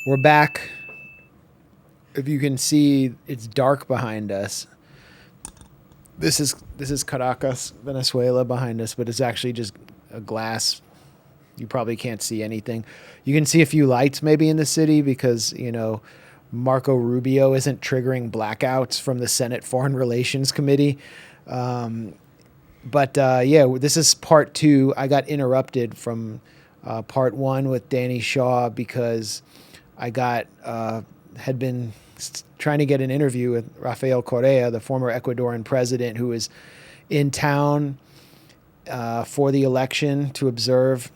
We're back. If you can see, it's dark behind us. This is Caracas, Venezuela behind us, but it's actually just a glass. You probably can't see anything. You can see a few lights maybe in the city because, Marco Rubio isn't triggering blackouts from the Senate Foreign Relations Committee. This is part 2. I got interrupted from part 1 with Danny Shaw because I had been trying to get an interview with Rafael Correa, the former Ecuadorian president, who was in town for the election to observe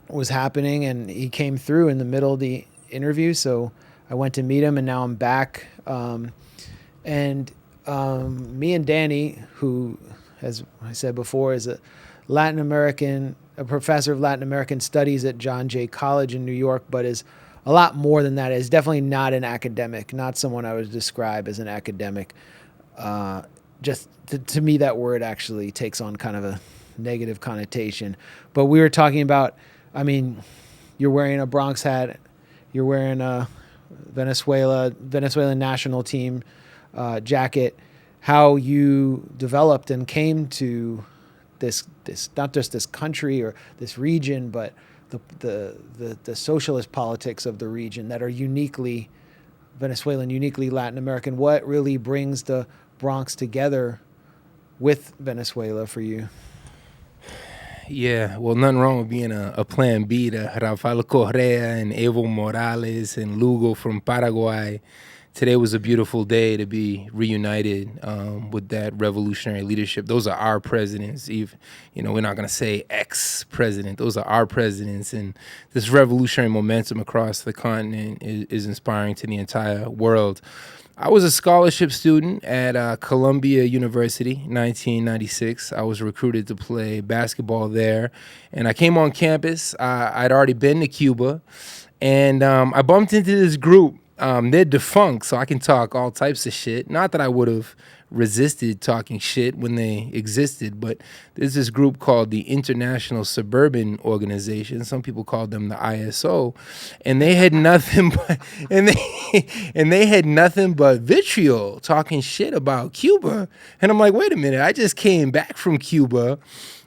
what was happening, and he came through in the middle of the interview, so I went to meet him, and now I'm back. Me and Danny, who, as I said before, is a professor of Latin American studies at John Jay College in New York, but is a lot more than that. Is definitely not an academic, not someone I would describe as an academic. Just to me, that word actually takes on kind of a negative connotation. But we were talking about, you're wearing a Bronx hat, you're wearing a Venezuelan national team jacket, how you developed and came to this not just this country or this region, but the socialist politics of the region that are uniquely Venezuelan, uniquely Latin American. What really brings the Bronx together with Venezuela for you? Yeah, well, nothing wrong with being a plan B to Rafael Correa and Evo Morales and Lugo from Paraguay. Today was a beautiful day to be reunited with that revolutionary leadership. Those are our presidents. We're not going to say ex-president. Those are our presidents. And this revolutionary momentum across the continent is inspiring to the entire world. I was a scholarship student at Columbia University, 1996. I was recruited to play basketball there. And I came on campus. I'd already been to Cuba. And I bumped into this group. They're defunct, so I can talk all types of shit. Not that I would have resisted talking shit when they existed, but there's this group called the International Suburban Organization. Some people call them the ISO, and they had nothing but they had nothing but vitriol, talking shit about Cuba. And I'm like, wait a minute, I just came back from Cuba.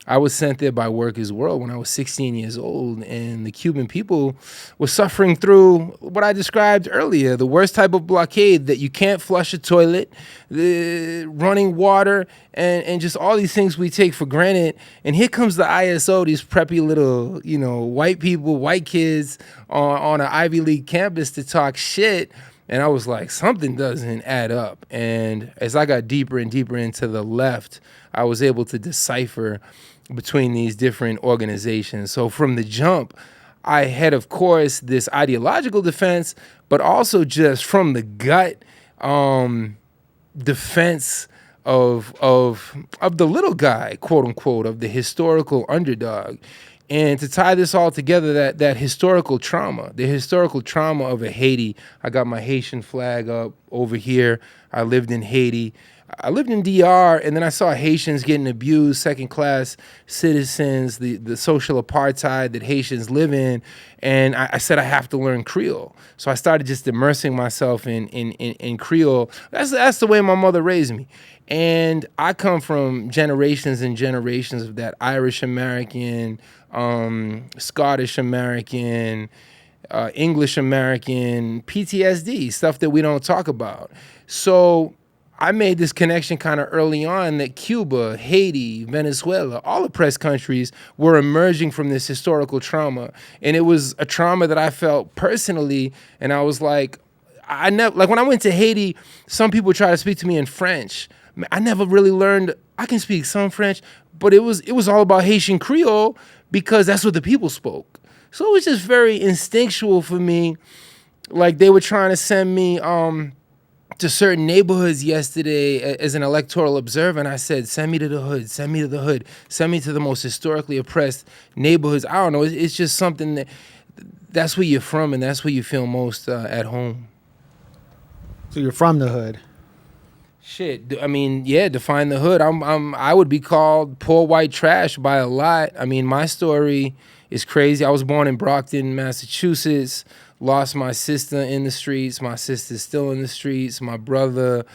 I was sent there by Workers' World when I was 16 years old, and the Cuban people were suffering through what I described earlier, the worst type of blockade, that you can't flush a toilet, the running water, and just all these things we take for granted. And here comes the ISO, these preppy little, white people, white kids on an Ivy League campus to talk shit. And I was like, something doesn't add up. And as I got deeper and deeper into the left, I was able to decipher between these different organizations. So from the jump, I had, of course, this ideological defense, but also just from the gut defense of the little guy, quote unquote, of the historical underdog. And to tie this all together, that historical trauma, the historical trauma of a Haiti. I got my Haitian flag up over here. I lived in Haiti. I lived in DR, and then I saw Haitians getting abused, second-class citizens, the social apartheid that Haitians live in, and I said I have to learn Creole. So I started just immersing myself in Creole. That's the way my mother raised me. And I come from generations and generations of that Irish-American, Scottish-American, English-American, PTSD, stuff that we don't talk about. So I made this connection kind of early on that Cuba, Haiti, Venezuela, all oppressed countries were emerging from this historical trauma. And it was a trauma that I felt personally. And I was like, when I went to Haiti, some people try to speak to me in French. I never really learned, I can speak some French, but it was all about Haitian Creole because that's what the people spoke. So it was just very instinctual for me. Like they were trying to send me to certain neighborhoods yesterday as an electoral observer, and I said, send me to the hood, send me to the hood, send me to the most historically oppressed neighborhoods. I don't know, it's just something that's where you're from, and that's where you feel most at home. So you're from the hood? Shit, I mean, yeah, define the hood. I would be called poor white trash by a lot. I mean, my story is crazy. I was born in Brockton, Massachusetts, lost my sister in the streets. My sister's still in the streets. My brother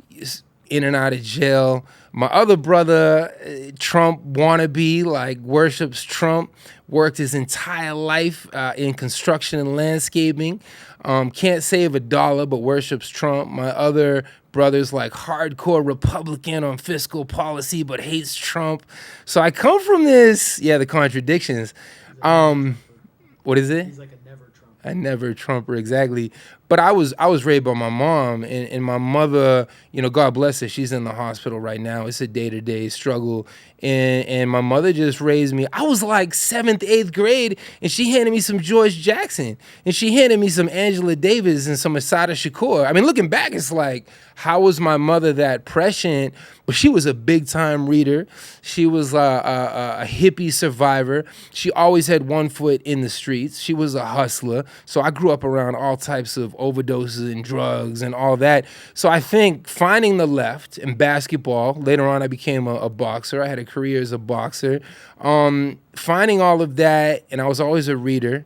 is in and out of jail. My other brother, Trump wannabe, like worships Trump, worked his entire life in construction and landscaping. Can't save a dollar, but worships Trump. My other brother's like hardcore Republican on fiscal policy, but hates Trump. So I come from this, the contradictions. What is it? He's like a never Trump. A never Trumper, exactly. But I was raised by my mom, and my mother, God bless her, she's in the hospital right now. It's a day-to-day struggle. And my mother just raised me. I was like 7th, 8th grade, and she handed me some George Jackson, and she handed me some Angela Davis and some Asada Shakur. I mean, looking back, it's like, how was my mother that prescient? But she was a big-time reader. She was a hippie survivor. She always had one foot in the streets. She was a hustler. So I grew up around all types of overdoses and drugs and all that. So I think finding the left in basketball, later on I became a boxer. I had a career as a boxer. Finding all of that, and I was always a reader,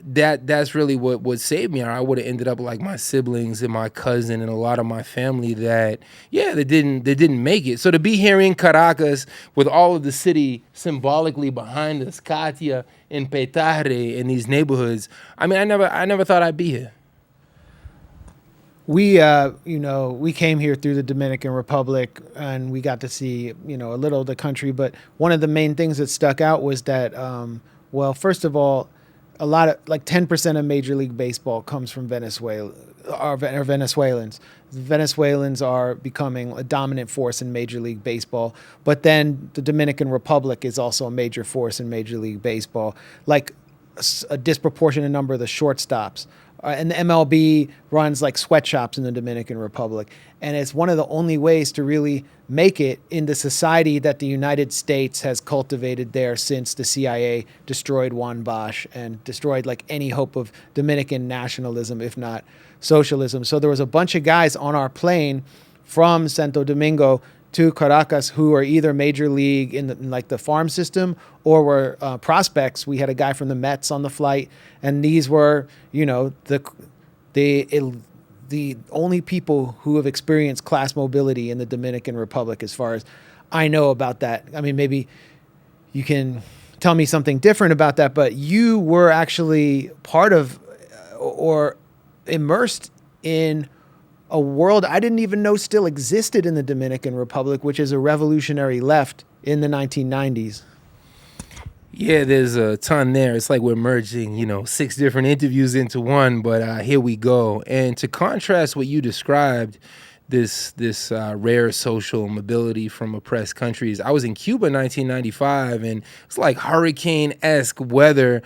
that's really what saved me. I would have ended up like my siblings and my cousin and a lot of my family that didn't make it. So to be here in Caracas with all of the city symbolically behind us, Katia and Petare in these neighborhoods, I mean, I never thought I'd be here. We, we came here through the Dominican Republic, and we got to see, a little of the country. But one of the main things that stuck out was that, first of all, a lot of, like 10% of Major League Baseball comes from Venezuela, are Venezuelans. Venezuelans are becoming a dominant force in Major League Baseball. But then the Dominican Republic is also a major force in Major League Baseball. Like a disproportionate number of the shortstops. And the MLB runs like sweatshops in the Dominican Republic. And it's one of the only ways to really make it in the society that the United States has cultivated there since the CIA destroyed Juan Bosch and destroyed like any hope of Dominican nationalism, if not socialism. So there was a bunch of guys on our plane from Santo Domingo to Caracas who are either major league in the farm system or were prospects. We had a guy from the Mets on the flight, and these were, the only people who have experienced class mobility in the Dominican Republic, as far as I know about that. I mean, maybe you can tell me something different about that, but you were actually part of or immersed in a world I didn't even know still existed in the Dominican Republic, which is a revolutionary left in the 1990s. Yeah, there's a ton there. It's like we're merging, 6 different interviews into one, but here we go. And to contrast what you described, this rare social mobility from oppressed countries. I was in Cuba in 1995, and it's like hurricane-esque weather,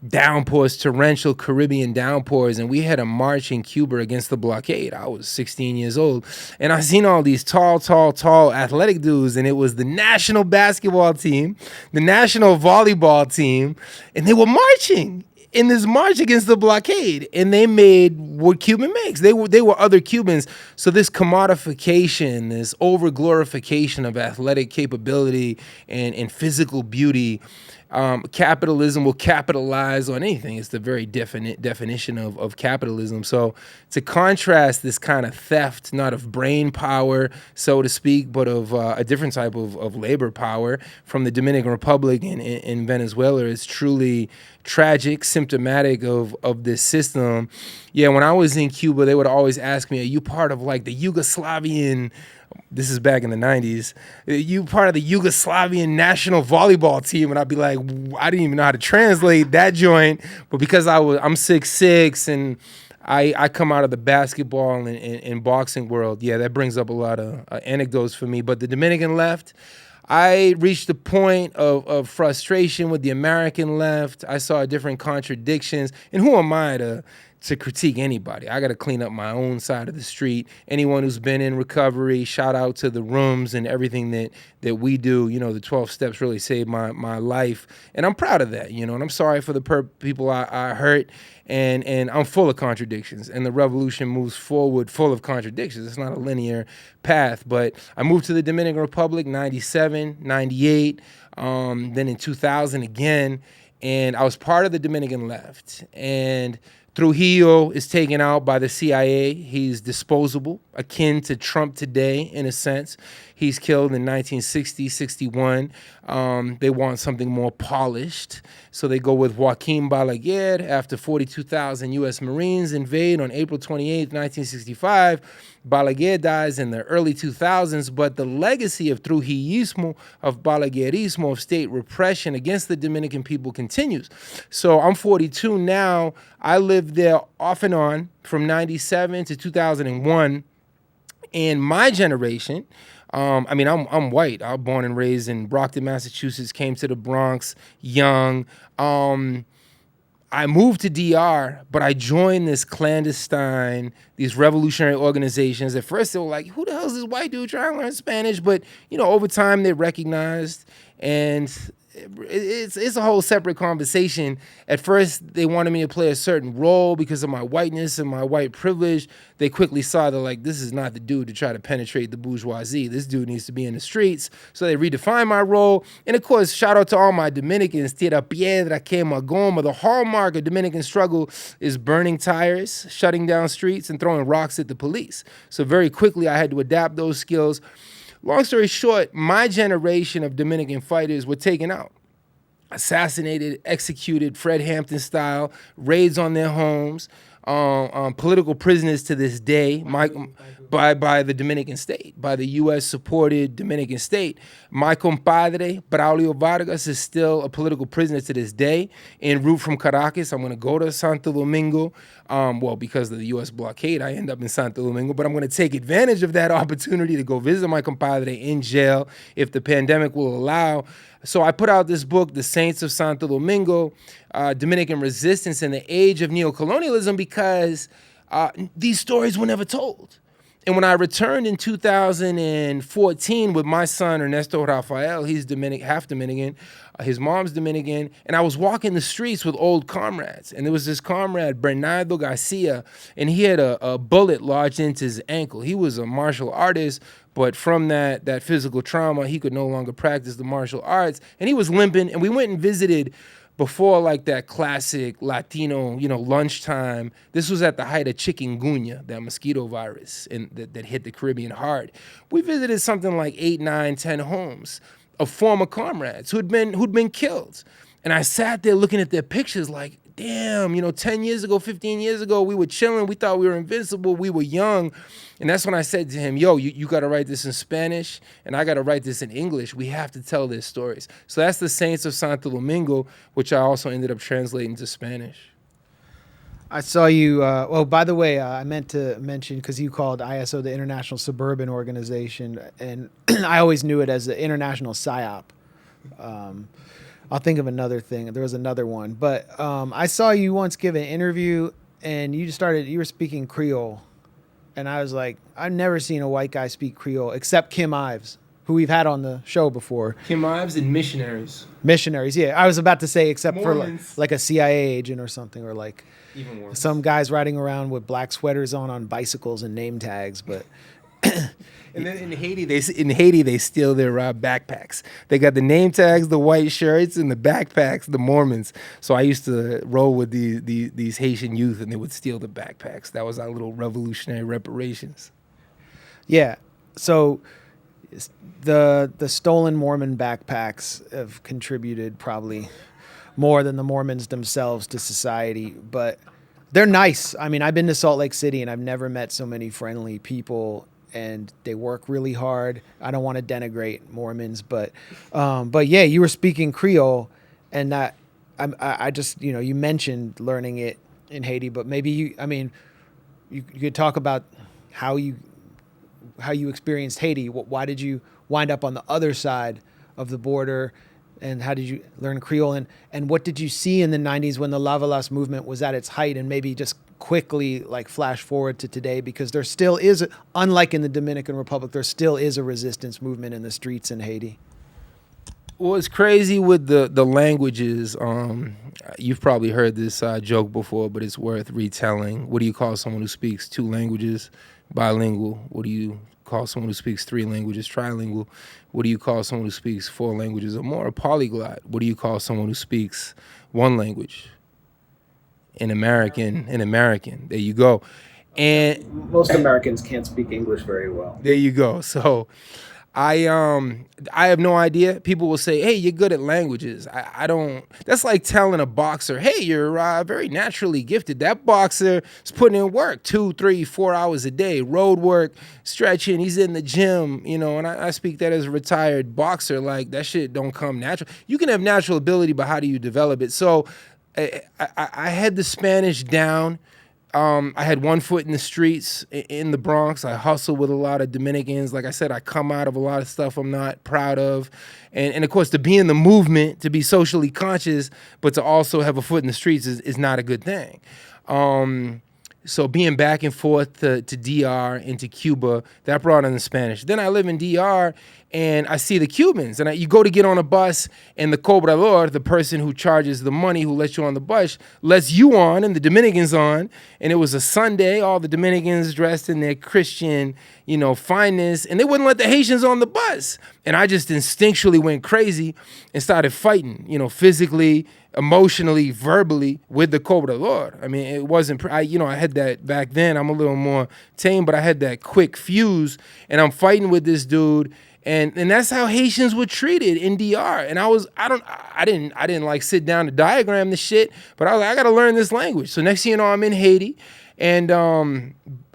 downpours, torrential Caribbean downpours, and we had a march in Cuba against the blockade. I was 16 years old, and I seen all these tall athletic dudes, and it was the national basketball team, the national volleyball team, and they were marching in this march against the blockade, and they made what Cuban makes. They were other Cubans. So this commodification, this over-glorification of athletic capability and physical beauty, capitalism will capitalize on anything. It's the very definition of capitalism. So to contrast this kind of theft, not of brain power, so to speak, but of a different type of labor power from the Dominican Republic and Venezuela is truly tragic, symptomatic of this system. Yeah, when I was in Cuba, they would always ask me, are you part of like the Yugoslavian, this is back in the 90s, you part of the Yugoslavian national volleyball team? And I'd be like, I didn't even know how to translate that joint. But because I'm 6'6", and I come out of the basketball and boxing world, yeah, that brings up a lot of anecdotes for me. But the Dominican left, I reached a point of frustration with the American left. I saw different contradictions. And who am I to critique anybody? I got to clean up my own side of the street. Anyone who's been in recovery, shout out to the rooms and everything that we do. The 12 steps really saved my life. And I'm proud of that, and I'm sorry for the people I hurt. And I'm full of contradictions. And the revolution moves forward full of contradictions. It's not a linear path. But I moved to the Dominican Republic, 97, 98, then in 2000 again. and I was part of the Dominican left. And Trujillo is taken out by the CIA. He's disposable, akin to Trump today, in a sense. He's killed in 1960, 61. They want something more polished. So they go with Joaquin Balaguer after 42,000 U.S. Marines invade on April 28, 1965. Balaguer dies in the early 2000s, but the legacy of Trujillismo, of Balaguerismo, of state repression against the Dominican people continues. So I'm 42 now. I lived there off and on from 97 to 2001. And my generation, I'm white. I was born and raised in Brockton, Massachusetts, came to the Bronx young. I moved to DR, but I joined this clandestine, these revolutionary organizations. At first, they were like, who the hell is this white dude trying to learn Spanish? But, over time, they recognized, and it's a whole separate conversation. At first, they wanted me to play a certain role because of my whiteness and my white privilege. They quickly saw that, like, this is not the dude to try to penetrate the bourgeoisie. This dude needs to be in the streets. So they redefined my role. And of course, shout out to all my Dominicans. Tira piedra, quema goma. The hallmark of Dominican struggle is burning tires, shutting down streets, and throwing rocks at the police. So very quickly, I had to adapt those skills. Long story short, my generation of Dominican fighters were taken out, assassinated, executed, Fred Hampton style, raids on their homes, political prisoners to this day by the Dominican state, by the U.S.-supported Dominican state. My compadre, Braulio Vargas, is still a political prisoner to this day. En route from Caracas, I'm going to go to Santo Domingo. Because of the U.S. blockade, I end up in Santo Domingo, but I'm going to take advantage of that opportunity to go visit my compadre in jail if the pandemic will allow. So I put out this book, The Saints of Santo Domingo, Dominican Resistance in the Age of Neocolonialism, because these stories were never told. And when I returned in 2014 with my son, Ernesto Rafael, he's half Dominican, his mom's Dominican, and I was walking the streets with old comrades. And there was this comrade, Bernardo Garcia, and he had a bullet lodged into his ankle. He was a martial artist, but from that physical trauma, he could no longer practice the martial arts. And he was limping, and we went and visited before, like, that classic Latino, lunchtime. This was at the height of chikungunya, that mosquito virus that hit the Caribbean hard. We visited something like 8, 9, 10 homes of former comrades who'd been killed. And I sat there looking at their pictures like, damn, 10 years ago, 15 years ago, we were chilling. We thought we were invincible. We were young. And that's when I said to him, yo, you got to write this in Spanish, and I got to write this in English. We have to tell their stories. So that's The Saints of Santo Domingo, which I also ended up translating to Spanish. I saw you. By the way, I meant to mention, because you called ISO the International Suburban Organization, and I always knew it as the International PSYOP. I'll think of another thing. There was another one. But I saw you once give an interview, and you were speaking Creole. And I was like, I've never seen a white guy speak Creole except Kim Ives, who we've had on the show before. Kim Ives and missionaries. Missionaries, yeah. I was about to say except Mormons. for like a CIA agent or something, or like Even worse. Some guys riding around with black sweaters on bicycles and name tags, but... And then in Haiti, they steal their backpacks. They got the name tags, the white shirts, and the backpacks, the Mormons. So I used to roll with these Haitian youth, and they would steal the backpacks. That was our little revolutionary reparations. Yeah. So the stolen Mormon backpacks have contributed probably more than the Mormons themselves to society, but they're nice. I mean, I've been to Salt Lake City, and I've never met so many friendly people. And they work really hard. I don't want to denigrate Mormons, but yeah, you were speaking Creole, and that I just, you mentioned learning it in Haiti, but maybe you could talk about how you experienced Haiti. Why did you wind up on the other side of the border, and how did you learn Creole, and what did you see in the 90s when the Lavalas movement was at its height, and maybe just quickly like flash forward to today, because there still is, unlike in the Dominican Republic, there still is a resistance movement in the streets in Haiti. Well, it's crazy with the languages. You've probably heard this joke before, but it's worth retelling. What do you call someone who speaks 2 languages? Bilingual. What do you call someone who speaks 3 languages? Trilingual. What do you call someone who speaks 4 languages or more? A polyglot. What do you call someone who speaks one language. An American. There you go. And Most Americans can't speak English very well. there you go. So I have no idea. People will say, "Hey, you're good at languages." I don't. That's like telling a boxer, "Hey, you're very naturally gifted." That boxer is putting in work 2, 3, 4 hours a day, road work, stretching. He's in the gym, and I speak that as a retired boxer. Like that shit don't come natural. You can have natural ability, but how do you develop it? So I had the Spanish down. I had one foot in the streets in the Bronx. I hustled with a lot of Dominicans. Like I said, I come out of a lot of stuff I'm not proud of. And of course, to be in the movement, to be socially conscious, but to also have a foot in the streets is not a good thing. So being back and forth to DR and to Cuba, that brought in the Spanish. Then I live in DR and I see the Cubans. And you go to get on a bus and the cobrador, the person who charges the money, who lets you on the bus, lets you on and the Dominicans on. And it was a Sunday, all the Dominicans dressed in their Christian, fineness. And they wouldn't let the Haitians on the bus. And I just instinctually went crazy and started fighting, physically, emotionally, verbally with the cobrador. I mean, it wasn't, I had that back then. I'm a little more tame, but I had that quick fuse and I'm fighting with this dude. And that's how Haitians were treated in DR. And I didn't like sit down to diagram the shit, but I was like, I got to learn this language. So next thing you know, I'm in Haiti and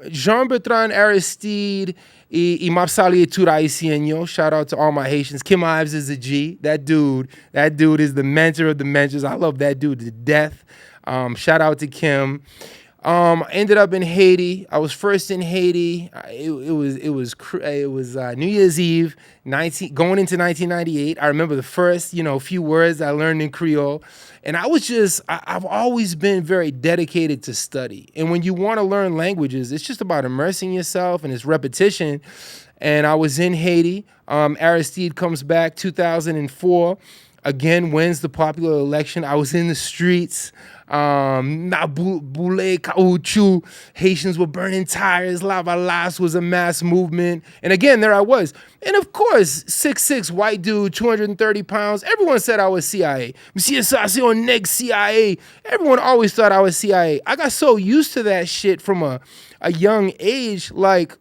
Jean-Bertrand Aristide y Mapsali Turaisienyo. Shout out to all my Haitians. Kim Ives is a G. That dude is the mentor of the mentors. I love that dude to death. Shout out to Kim. Ended up in Haiti. I was first in Haiti. It was New Year's Eve, going into 1998. I remember the first, few words I learned in Creole. And I've always been very dedicated to study. And when you want to learn languages, it's just about immersing yourself and it's repetition. And I was in Haiti. Aristide comes back 2004. Again, wins the popular election. I was in the streets. Boule, caoutchouc. Haitians were burning tires. Lava Las was a mass movement. And again, there I was. And of course, 6'6", white dude, 230 pounds. Everyone said I was CIA. Monsieur Sassion Neg CIA. Everyone always thought I was CIA. I got so used to that shit from a young age, like,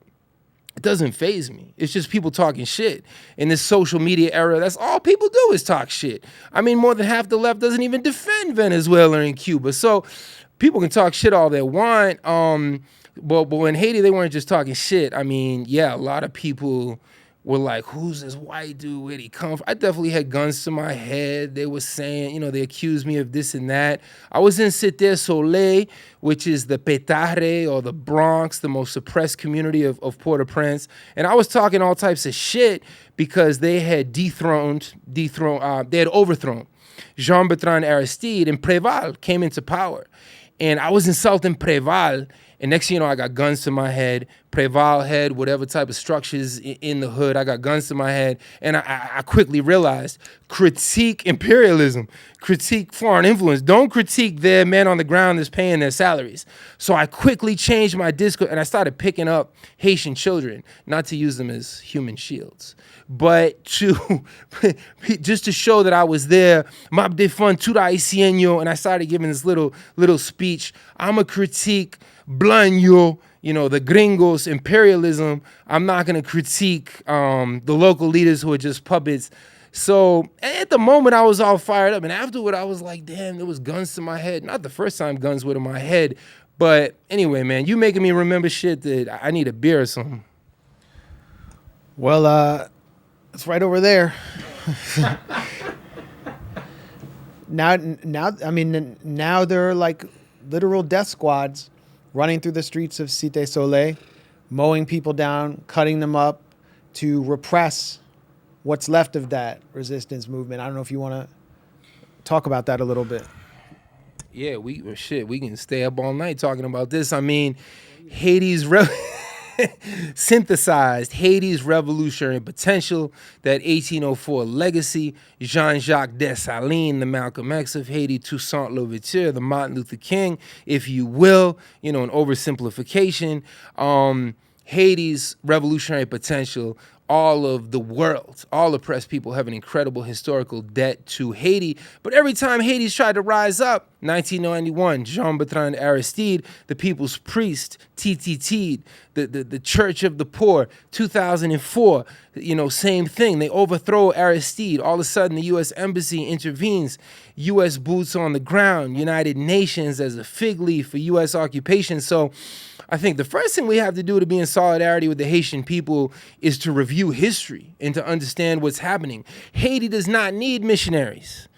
it doesn't faze me. It's just people talking shit. In this social media era, that's all people do is talk shit. I mean, more than half the left doesn't even defend Venezuela and Cuba. So people can talk shit all they want. But in Haiti, they weren't just talking shit. I mean, yeah, a lot of people were like, who's this white dude? Where'd he come from? I definitely had guns to my head. They were saying, they accused me of this and that. I was in Cité Soleil, which is the Petare or the Bronx, the most suppressed community of Port-au-Prince. And I was talking all types of shit because they had they had overthrown Jean-Bertrand Aristide and Préval came into power. And I was insulting Préval. And next thing you know, I got guns to my head, Préval head, whatever type of structures in the hood. I got guns to my head. And I quickly realized, critique imperialism, critique foreign influence. Don't critique their man on the ground that's paying their salaries. So I quickly changed my discourse and I started picking up Haitian children, not to use them as human shields, but just to show that I was there. Map de fun tura haitienyo, and I started giving this little speech. I'm a critique Blanyo, the gringos, imperialism. I'm not going to critique the local leaders who are just puppets. So at the moment, I was all fired up. And afterward, I was like, damn, there was guns to my head. Not the first time guns were to my head. But anyway, man, you making me remember shit that I need a beer or something. Well, it's right over there. Now, I mean, now there are like literal death squads running through the streets of Cité Soleil, mowing people down, cutting them up to repress what's left of that resistance movement. I don't know if you want to talk about that a little bit. Yeah, we can stay up all night talking about this. I mean, Haiti's synthesized Haiti's revolutionary potential, that 1804 legacy, Jean-Jacques Dessalines, the Malcolm X of Haiti, Toussaint Louverture, the Martin Luther King, if you will, an oversimplification. Haiti's revolutionary potential all of the world. All oppressed people have an incredible historical debt to Haiti. But every time Haiti's tried to rise up, 1991, Jean-Bertrand Aristide, the people's priest, TTT'd, the Church of the Poor, 2004, same thing. They overthrow Aristide. All of a sudden, the U.S. Embassy intervenes. U.S. boots on the ground, United Nations as a fig leaf for U.S. occupation. So I think the first thing we have to do to be in solidarity with the Haitian people is to review history and to understand what's happening. Haiti does not need missionaries.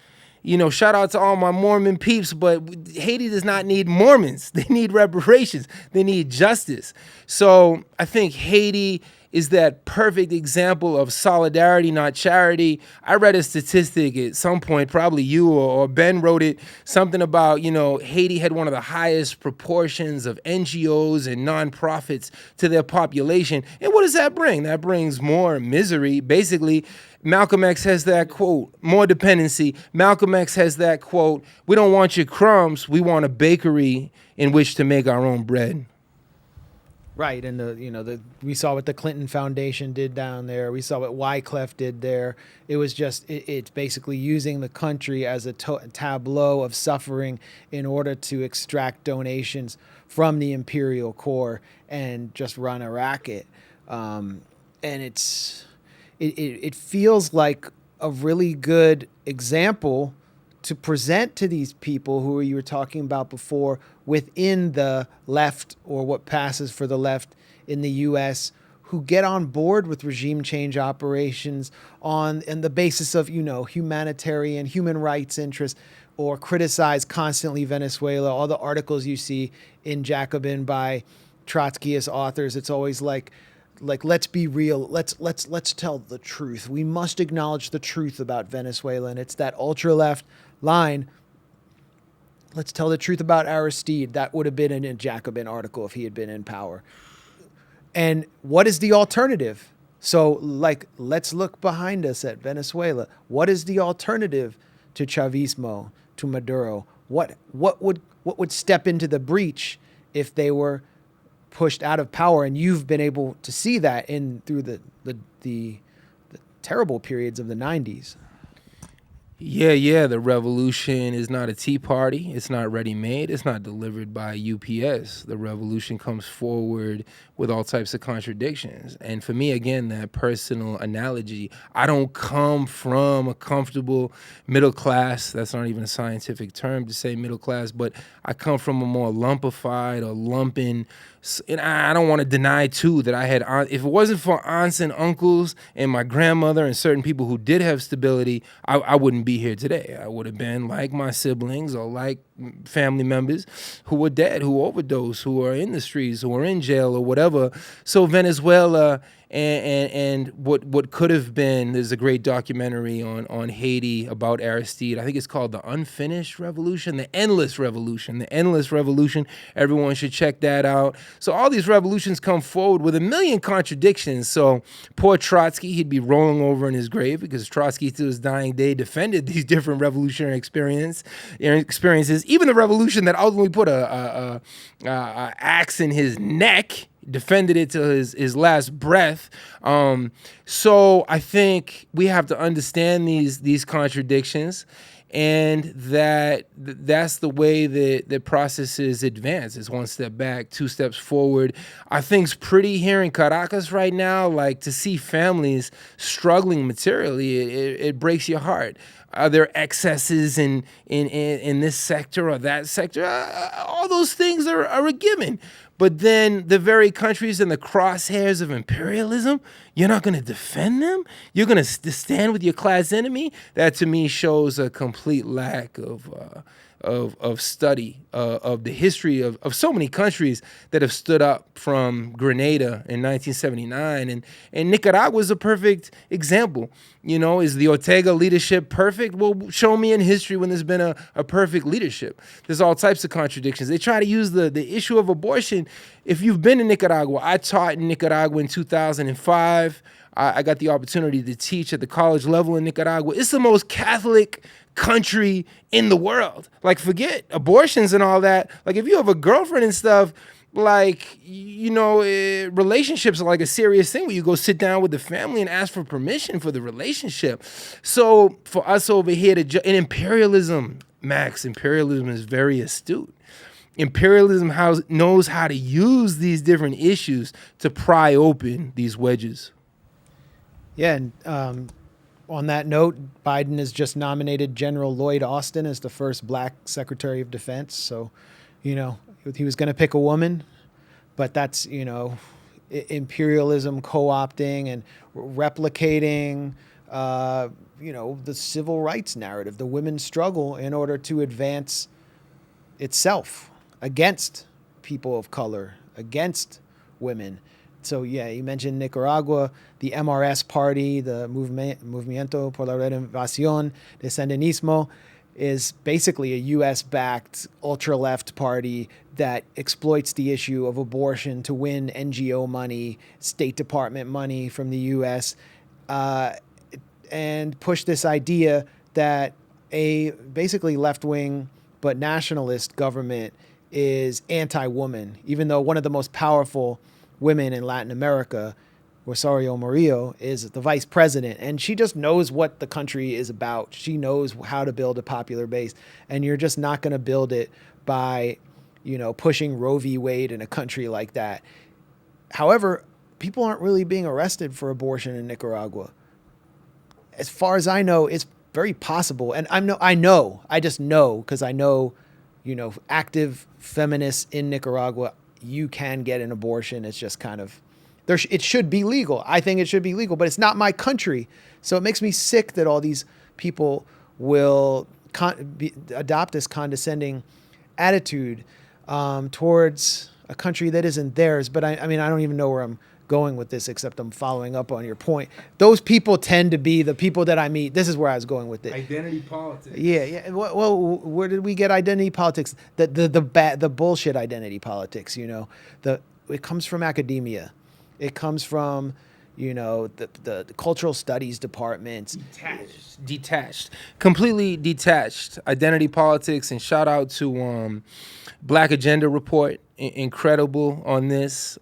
Shout out to all my Mormon peeps, but Haiti does not need Mormons. They need reparations. They need justice. So I think Haiti is that perfect example of solidarity, not charity. I read a statistic at some point, probably you or Ben wrote it, something about, Haiti had one of the highest proportions of NGOs and nonprofits to their population. And what does that bring? That brings more misery. Basically, Malcolm X has that quote, more dependency. Malcolm X has that quote, we don't want your crumbs, we want a bakery in which to make our own bread. Right, and we saw what the Clinton Foundation did down there. We saw what Wyclef did there. It was it's basically using the country as a tableau of suffering in order to extract donations from the imperial core and just run a racket. And it feels like a really good example to present to these people who you were talking about before within the left, or what passes for the left in the U.S., who get on board with regime change operations on the basis of, humanitarian, human rights interests, or criticize constantly Venezuela. All the articles you see in Jacobin by Trotskyist authors, it's always like let's be real, let's tell the truth. We must acknowledge the truth about Venezuela, and it's that ultra left line. Let's tell the truth about Aristide. That would have been in a Jacobin article if he had been in power. And what is the alternative? So, let's look behind us at Venezuela. What is the alternative to Chavismo, to Maduro? What would step into the breach if they were pushed out of power? And you've been able to see that through the terrible periods of the 90s. Yeah. The revolution is not a tea party. It's not ready-made. It's not delivered by UPS. The revolution comes forward with all types of contradictions. And for me, again, that personal analogy, I don't come from a comfortable middle class. That's not even a scientific term to say middle class, but I come from a more lumpified or lumpen. And I don't want to deny, too, that I had, if it wasn't for aunts and uncles and my grandmother and certain people who did have stability, I wouldn't be here today. I would have been like my siblings or like family members who were dead, who overdosed, who are in the streets, who are in jail or whatever. So Venezuela and what could have been, there's a great documentary on Haiti about Aristide. I think it's called The Unfinished Revolution, The Endless Revolution. The Endless Revolution. Everyone should check that out. So all these revolutions come forward with a million contradictions. So poor Trotsky, he'd be rolling over in his grave because Trotsky to his dying day defended these different revolutionary experiences. Even the revolution that ultimately put a axe in his neck, defended it to his last breath. So I think we have to understand these contradictions, and that's the way that processes advance. It's one step back, two steps forward. I think it's pretty here in Caracas right now, like to see families struggling materially, it breaks your heart. Are there excesses in this sector or that sector? All those things are a given. But then the very countries in the crosshairs of imperialism, you're not going to defend them? You're going to stand with your class enemy? That to me shows a complete lack of study of the history of so many countries that have stood up from Grenada in 1979. And Nicaragua is a perfect example. Is the Ortega leadership perfect? Well, show me in history when there's been a perfect leadership. There's all types of contradictions. They try to use the issue of abortion. If you've been in Nicaragua, I taught in Nicaragua in 2005. I got the opportunity to teach at the college level in Nicaragua. It's the most Catholic country in the world. Like, forget abortions and all that. Like, if you have a girlfriend and stuff, like, relationships are like a serious thing where you go sit down with the family and ask for permission for the relationship. So for us over here and imperialism, Max, imperialism is very astute. Imperialism knows how to use these different issues to pry open these wedges. Yeah, and on that note, Biden has just nominated General Lloyd Austin as the first black Secretary of Defense. So, he was going to pick a woman, but that's, imperialism co-opting and replicating, the civil rights narrative, the women's struggle in order to advance itself against people of color, against women. So, yeah, you mentioned Nicaragua, the MRS party, the Movimiento por la Renovación del Sandinismo, is basically a U.S.-backed ultra-left party that exploits the issue of abortion to win NGO money, State Department money from the U.S., and push this idea that a basically left-wing but nationalist government is anti-woman, even though one of the most powerful women in Latin America, Rosario Murillo, is the vice president, and she just knows what the country is about. She knows how to build a popular base, and you're just not going to build it by, pushing Roe v. Wade in a country like that. However, people aren't really being arrested for abortion in Nicaragua. As far as I know, it's very possible, and I just know because I know, active feminists in Nicaragua. You can get an abortion. It's just kind of it should be legal. I think it should be legal, but it's not my country. So it makes me sick that all these people will adopt this condescending attitude towards a country that isn't theirs. But I don't even know where I'm going with this, except I'm following up on your point. Those people tend to be the people that I meet. This is where I was going with it. Identity politics. Yeah. Well, where did we get identity politics? The bullshit identity politics. It comes from academia. It comes from, the cultural studies departments. Detached, completely detached. Identity politics, and shout out to Black Agenda Report, incredible on this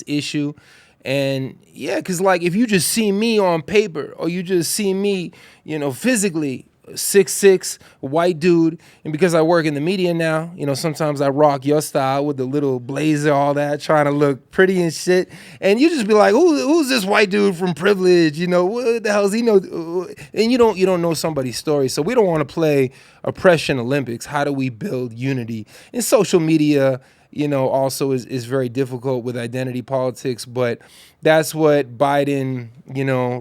issue. And yeah, because like if you just see me on paper or you just see me, physically, 6'6", white dude, and because I work in the media now, sometimes I rock your style with the little blazer, all that, trying to look pretty and shit, and you just be like, who's this white dude from privilege? What the hell's he know? And you don't know somebody's story. So we don't want to play oppression Olympics. How do we build unity? And social media, also is very difficult with identity politics, but that's what Biden,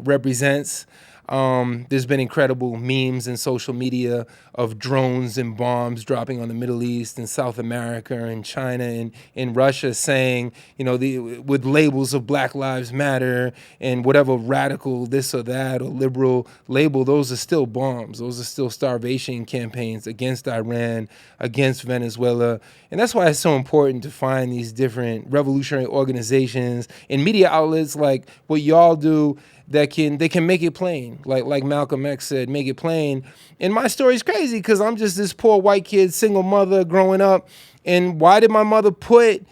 represents. There's been incredible memes in social media of drones and bombs dropping on the Middle East and South America and China and in Russia saying, with labels of Black Lives Matter and whatever radical this or that or liberal label, those are still bombs. Those are still starvation campaigns against Iran, against Venezuela. And that's why it's so important to find these different revolutionary organizations and media outlets like what y'all do that can make it plain, like Malcolm X said, make it plain. And my story's crazy because I'm just this poor white kid, single mother growing up. And why did my mother put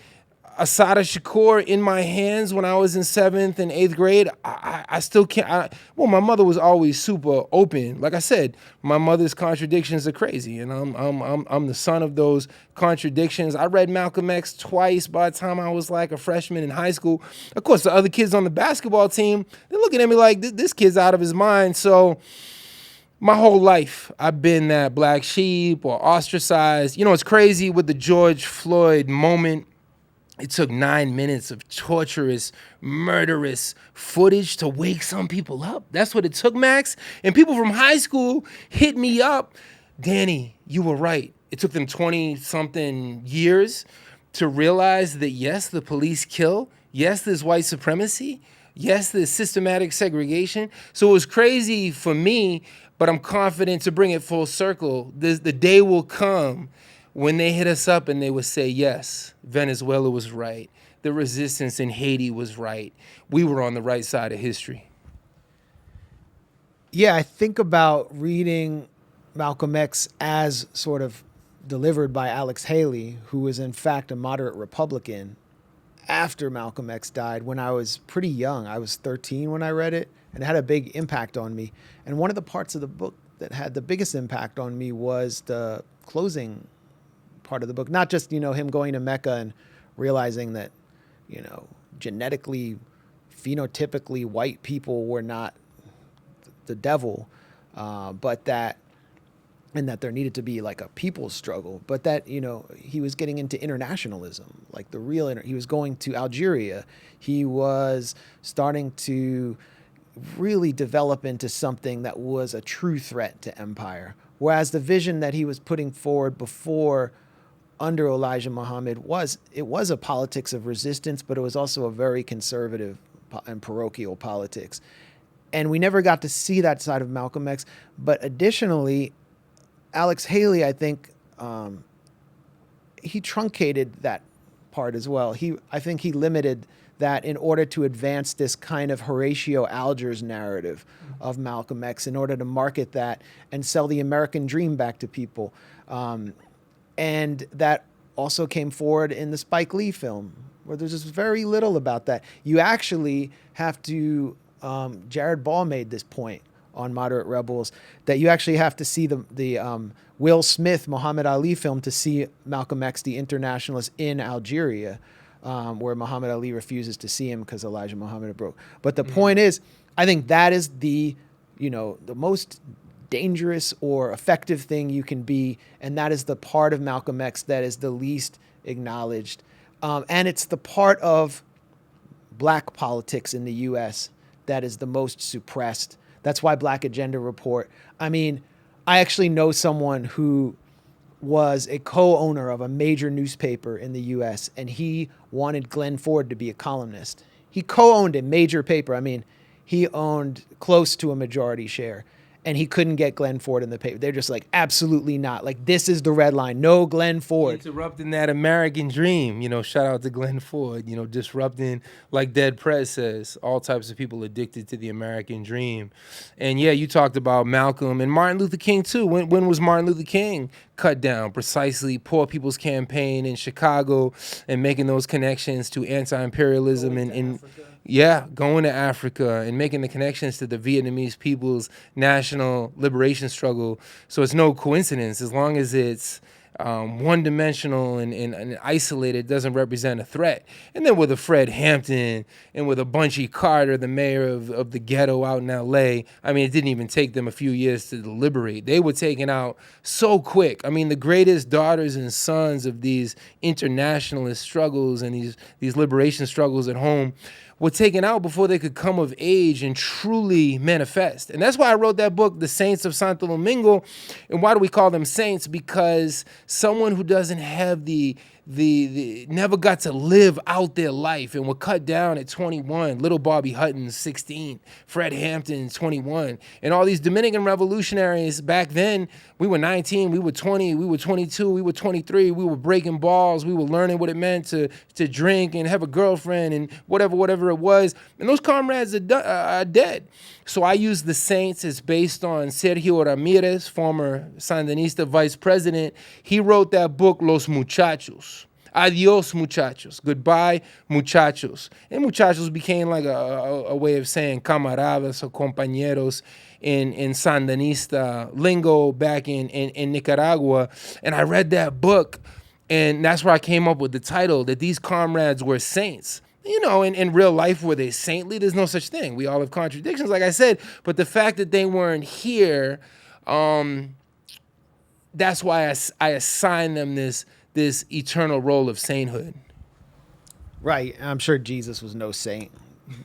Asada Shakur in my hands when I was in 7th and 8th grade? I still can't. My mother was always super open. Like I said, my mother's contradictions are crazy, and I'm the son of those contradictions. I read Malcolm X twice by the time I was like a freshman in high school. Of course, the other kids on the basketball team, they're looking at me like this kid's out of his mind. So my whole life, I've been that black sheep or ostracized. It's crazy with the George Floyd moment. It took 9 minutes of torturous, murderous footage to wake some people up. That's what it took, Max. And people from high school hit me up. Danny, you were right. It took them 20-something years to realize that, yes, the police kill. Yes, there's white supremacy. Yes, there's systematic segregation. So it was crazy for me, but I'm confident to bring it full circle. The day will come when they hit us up and they would say, yes, Venezuela was right. The resistance in Haiti was right. We were on the right side of history. Yeah, I think about reading Malcolm X as sort of delivered by Alex Haley, who is in fact a moderate Republican, after Malcolm X died when I was pretty young. I was 13 when I read it, and it had a big impact on me. And one of the parts of the book that had the biggest impact on me was the closing part of the book. Not just, him going to Mecca and realizing that, genetically, phenotypically white people were not the devil, but that there needed to be like a people's struggle, but that, he was getting into internationalism, like he was going to Algeria. He was starting to really develop into something that was a true threat to empire. Whereas the vision that he was putting forward before under Elijah Muhammad was a politics of resistance, but it was also a very conservative and parochial politics. And we never got to see that side of Malcolm X. But additionally, Alex Haley, I think, he truncated that part as well. I think he limited that in order to advance this kind of Horatio Alger's narrative of Malcolm X, in order to market that and sell the American dream back to people. And that also came forward in the Spike Lee film, where there's just very little about that. You actually have to, Jared Ball made this point on Moderate Rebels, that you actually have to see the Will Smith Muhammad Ali film to see Malcolm X, the internationalist, in Algeria, where Muhammad Ali refuses to see him because Elijah Muhammad broke. But the point is, I think that is the most dangerous or effective thing you can be, and that is the part of Malcolm X that is the least acknowledged. And it's the part of black politics in the U.S. that is the most suppressed. That's why Black Agenda Report. I mean, I actually know someone who was a co-owner of a major newspaper in the U.S., and he wanted Glenn Ford to be a columnist. He co-owned a major paper. I mean, he owned close to a majority share, and he couldn't get Glenn Ford in the paper. They're just like, absolutely not. Like, this is the red line. No Glenn Ford. Interrupting that American dream. Shout out to Glenn Ford. Disrupting, like Dead Prez says, all types of people addicted to the American dream. And yeah, you talked about Malcolm and Martin Luther King too. When was Martin Luther King cut down? Precisely Poor People's Campaign in Chicago, and making those connections to anti-imperialism going to Africa and making the connections to the Vietnamese people's national liberation struggle. So it's no coincidence, as long as it's one-dimensional and isolated, doesn't represent a threat. And then with a Fred Hampton and with a Bunchy Carter, the mayor of the ghetto out in L.A., I mean, it didn't even take them a few years to deliberate. They were taken out so quick. I mean, the greatest daughters and sons of these internationalist struggles and these liberation struggles at home were taken out before they could come of age and truly manifest. And that's why I wrote that book, The Saints of Santo Domingo. And why do we call them saints? Because someone who doesn't have the never got to live out their life and were cut down at 21. Little Bobby Hutton, 16. Fred Hampton, 21. And all these Dominican revolutionaries back then, we were 19, we were 20, we were 22, we were 23. We were breaking balls. We were learning what it meant to drink and have a girlfriend and whatever it was. And those comrades are dead. So I use the saints as based on Sergio Ramirez, former Sandinista vice president. He wrote that book, Los Muchachos. Adios, muchachos. Goodbye, muchachos. And muchachos became like a way of saying camaradas or compañeros in Sandinista lingo back in Nicaragua. And I read that book, and that's where I came up with the title, that these comrades were saints. In real life, were they saintly? There's no such thing. We all have contradictions, like I said. But the fact that they weren't here, that's why I assign them this eternal role of sainthood. Right. I'm sure Jesus was no saint.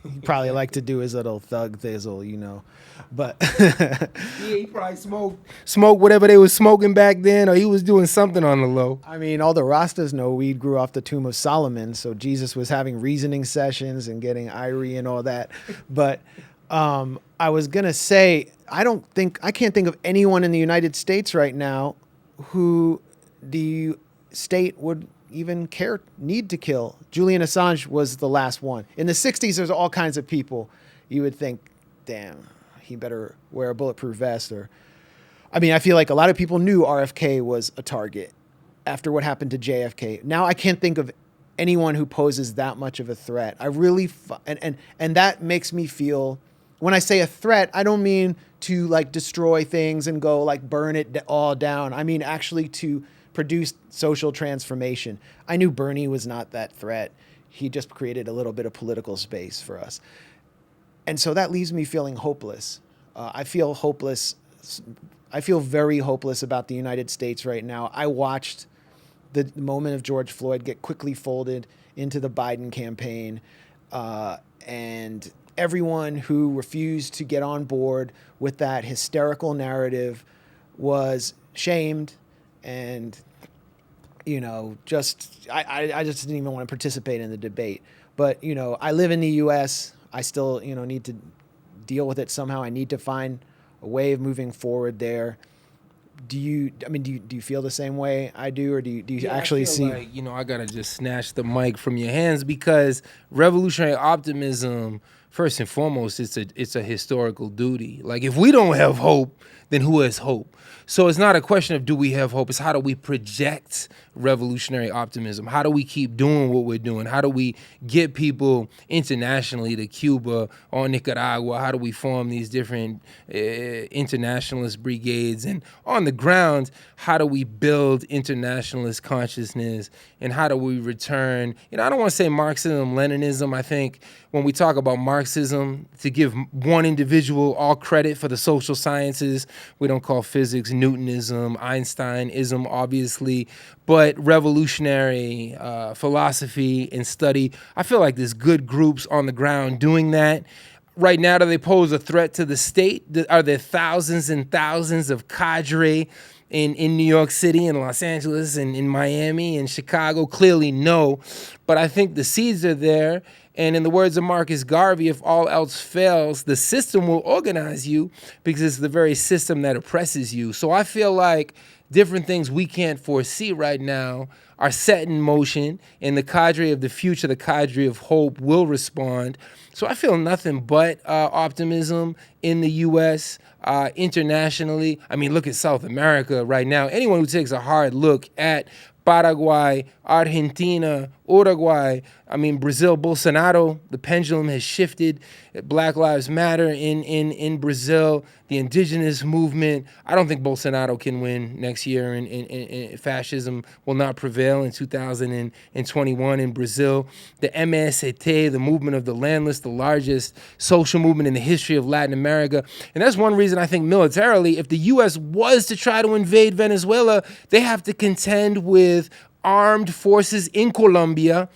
He probably liked to do his little thug thizzle, But yeah, he probably smoked whatever they was smoking back then, or he was doing something on the low. I mean, all the Rastas know weed grew off the tomb of Solomon, so Jesus was having reasoning sessions and getting irie and all that. But I was gonna say, I can't think of anyone in the United States right now who the state would even need to kill. Julian Assange was the last one. In the 60s, there's all kinds of people you would think, damn, he better wear a bulletproof vest. I feel like a lot of people knew RFK was a target after what happened to JFK. Now I can't think of anyone who poses that much of a threat. I really and that makes me feel, when I say a threat, I don't mean to like destroy things and go like burn it all down. I mean actually to produce social transformation. I knew Bernie was not that threat. He just created a little bit of political space for us. And so that leaves me feeling hopeless. I feel hopeless. I feel very hopeless about the United States right now. I watched the moment of George Floyd get quickly folded into the Biden campaign. And everyone who refused to get on board with that hysterical narrative was shamed. And, you know, I just didn't even want to participate in the debate. But, you know, I live in the U.S. I still, you know, need to deal with it somehow. I need to find a way of moving forward there. Do you feel the same way I do, or do you actually see? Like, you know, I gotta just snatch the mic from your hands, because revolutionary optimism, first and foremost, it's a historical duty. Like, if we don't have hope, then who has hope? So it's not a question of do we have hope, it's how do we project revolutionary optimism? How do we keep doing what we're doing? How do we get people internationally to Cuba or Nicaragua? How do we form these different internationalist brigades? And on the ground, how do we build internationalist consciousness? And how do we return, you know, I don't want to say Marxism, Leninism. I think when we talk about Marxism, to give one individual all credit for the social sciences, we don't call physics Newtonism, Einsteinism, obviously, but revolutionary philosophy and study. I feel like there's good groups on the ground doing that. Right now, do they pose a threat to the state? Are there thousands and thousands of cadre in New York City and Los Angeles and in Miami and Chicago? Clearly no, but I think the seeds are there. And in the words of Marcus Garvey, if all else fails, the system will organize you, because it's the very system that oppresses you. So I feel like different things we can't foresee right now are set in motion, and the cadre of the future, the cadre of hope, will respond. So I feel nothing but optimism in the U.S., internationally. I mean, look at South America right now. Anyone who takes a hard look at Paraguay, Argentina, Uruguay, I mean, Brazil, Bolsonaro, the pendulum has shifted. Black Lives Matter in Brazil, the indigenous movement. I don't think Bolsonaro can win next year, and fascism will not prevail in 2021 in Brazil. The MST, the movement of the landless, the largest social movement in the history of Latin America. And that's one reason I think militarily, if the U.S. was to try to invade Venezuela, they have to contend with armed forces in Colombia.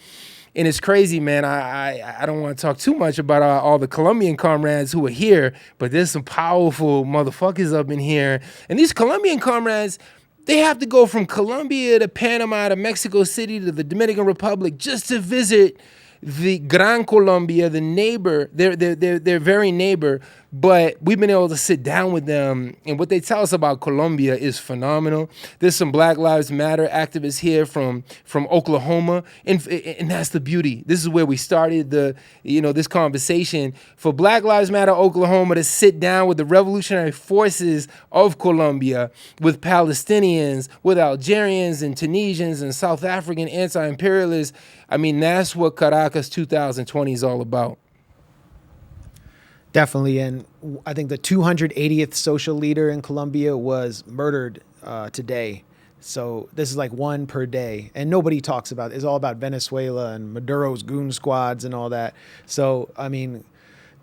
And it's crazy, man. I don't want to talk too much about all the Colombian comrades who are here, but there's some powerful motherfuckers up in here. And these Colombian comrades, they have to go from Colombia to Panama to Mexico City to the Dominican Republic just to visit the Gran Colombia, the neighbor, their very neighbor. But we've been able to sit down with them, and what they tell us about Colombia is phenomenal. There's some Black Lives Matter activists here from Oklahoma, and that's the beauty. This is where we started this conversation. For Black Lives Matter Oklahoma to sit down with the revolutionary forces of Colombia, with Palestinians, with Algerians and Tunisians and South African anti-imperialists. I mean, that's what Caracas 2020 is all about. Definitely. And I think the 280th social leader in Colombia was murdered today. So this is like one per day. And nobody talks about it. It's all about Venezuela and Maduro's goon squads and all that. So, I mean,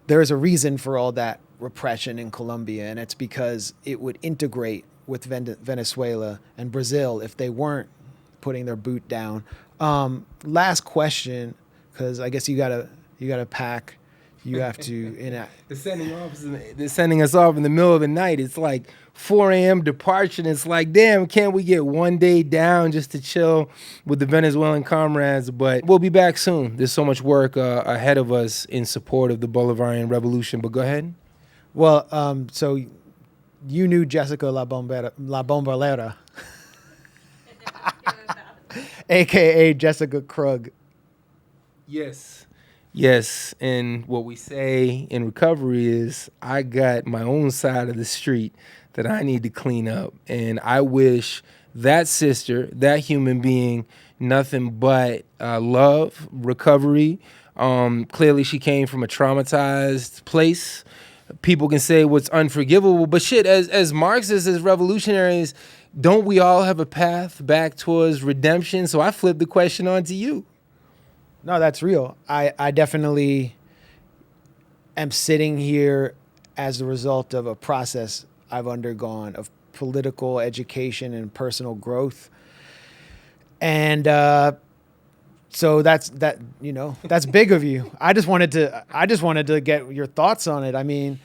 there's a reason for all that repression in Colombia. And it's because it would integrate with Venezuela and Brazil if they weren't putting their boot down. Last question, because I guess you gotta pack. You have to. They're sending us off in the middle of the night. It's like 4 a.m. departure, and it's like, damn, can't we get one day down just to chill with the Venezuelan comrades? But we'll be back soon. There's so much work ahead of us in support of the Bolivarian Revolution. But go ahead. Well, so you knew Jessica La Bombalera, a.k.a. Jessica Krug. Yes, and what we say in recovery is I got my own side of the street that I need to clean up. And I wish that sister, that human being, nothing but love, recovery. Clearly, she came from a traumatized place. People can say what's unforgivable, but shit, as Marxists, as revolutionaries, don't we all have a path back towards redemption? So I flip the question on to you. No, that's real. I definitely am sitting here as a result of a process I've undergone of political education and personal growth. And so that's big of you. I just wanted to get your thoughts on it. I mean,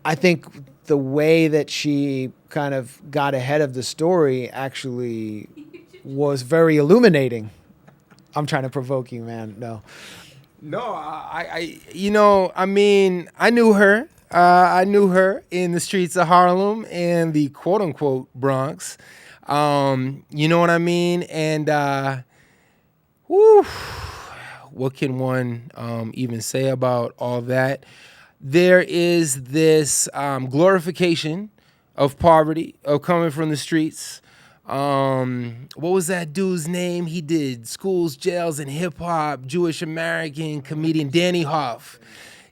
I think the way that she kind of got ahead of the story actually was very illuminating. I'm trying to provoke you, man. No, I knew her. I knew her in the streets of Harlem and the quote unquote Bronx. You know what I mean? And what can one even say about all that? There is this glorification of poverty, of coming from the streets. What was that dude's name? He did Schools, Jails, and Hip Hop, Jewish American comedian Danny Hoff.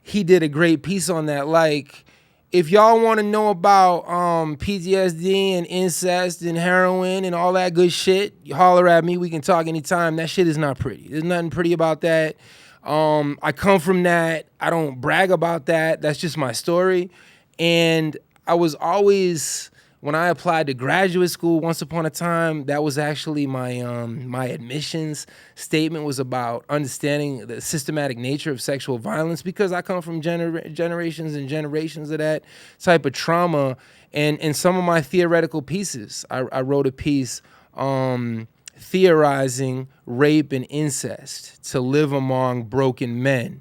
He did a great piece on that. Like, if y'all want to know about PTSD and incest and heroin and all that good shit, you holler at me. We can talk anytime. That shit is not pretty. There's nothing pretty about that. I come from that. I don't brag about that. That's just my story. And I was always, when I applied to graduate school once upon a time, that was actually my my admissions statement was about understanding the systematic nature of sexual violence, because I come from generations and generations of that type of trauma. And some of my theoretical pieces, I wrote a piece theorizing rape and incest to live among broken men.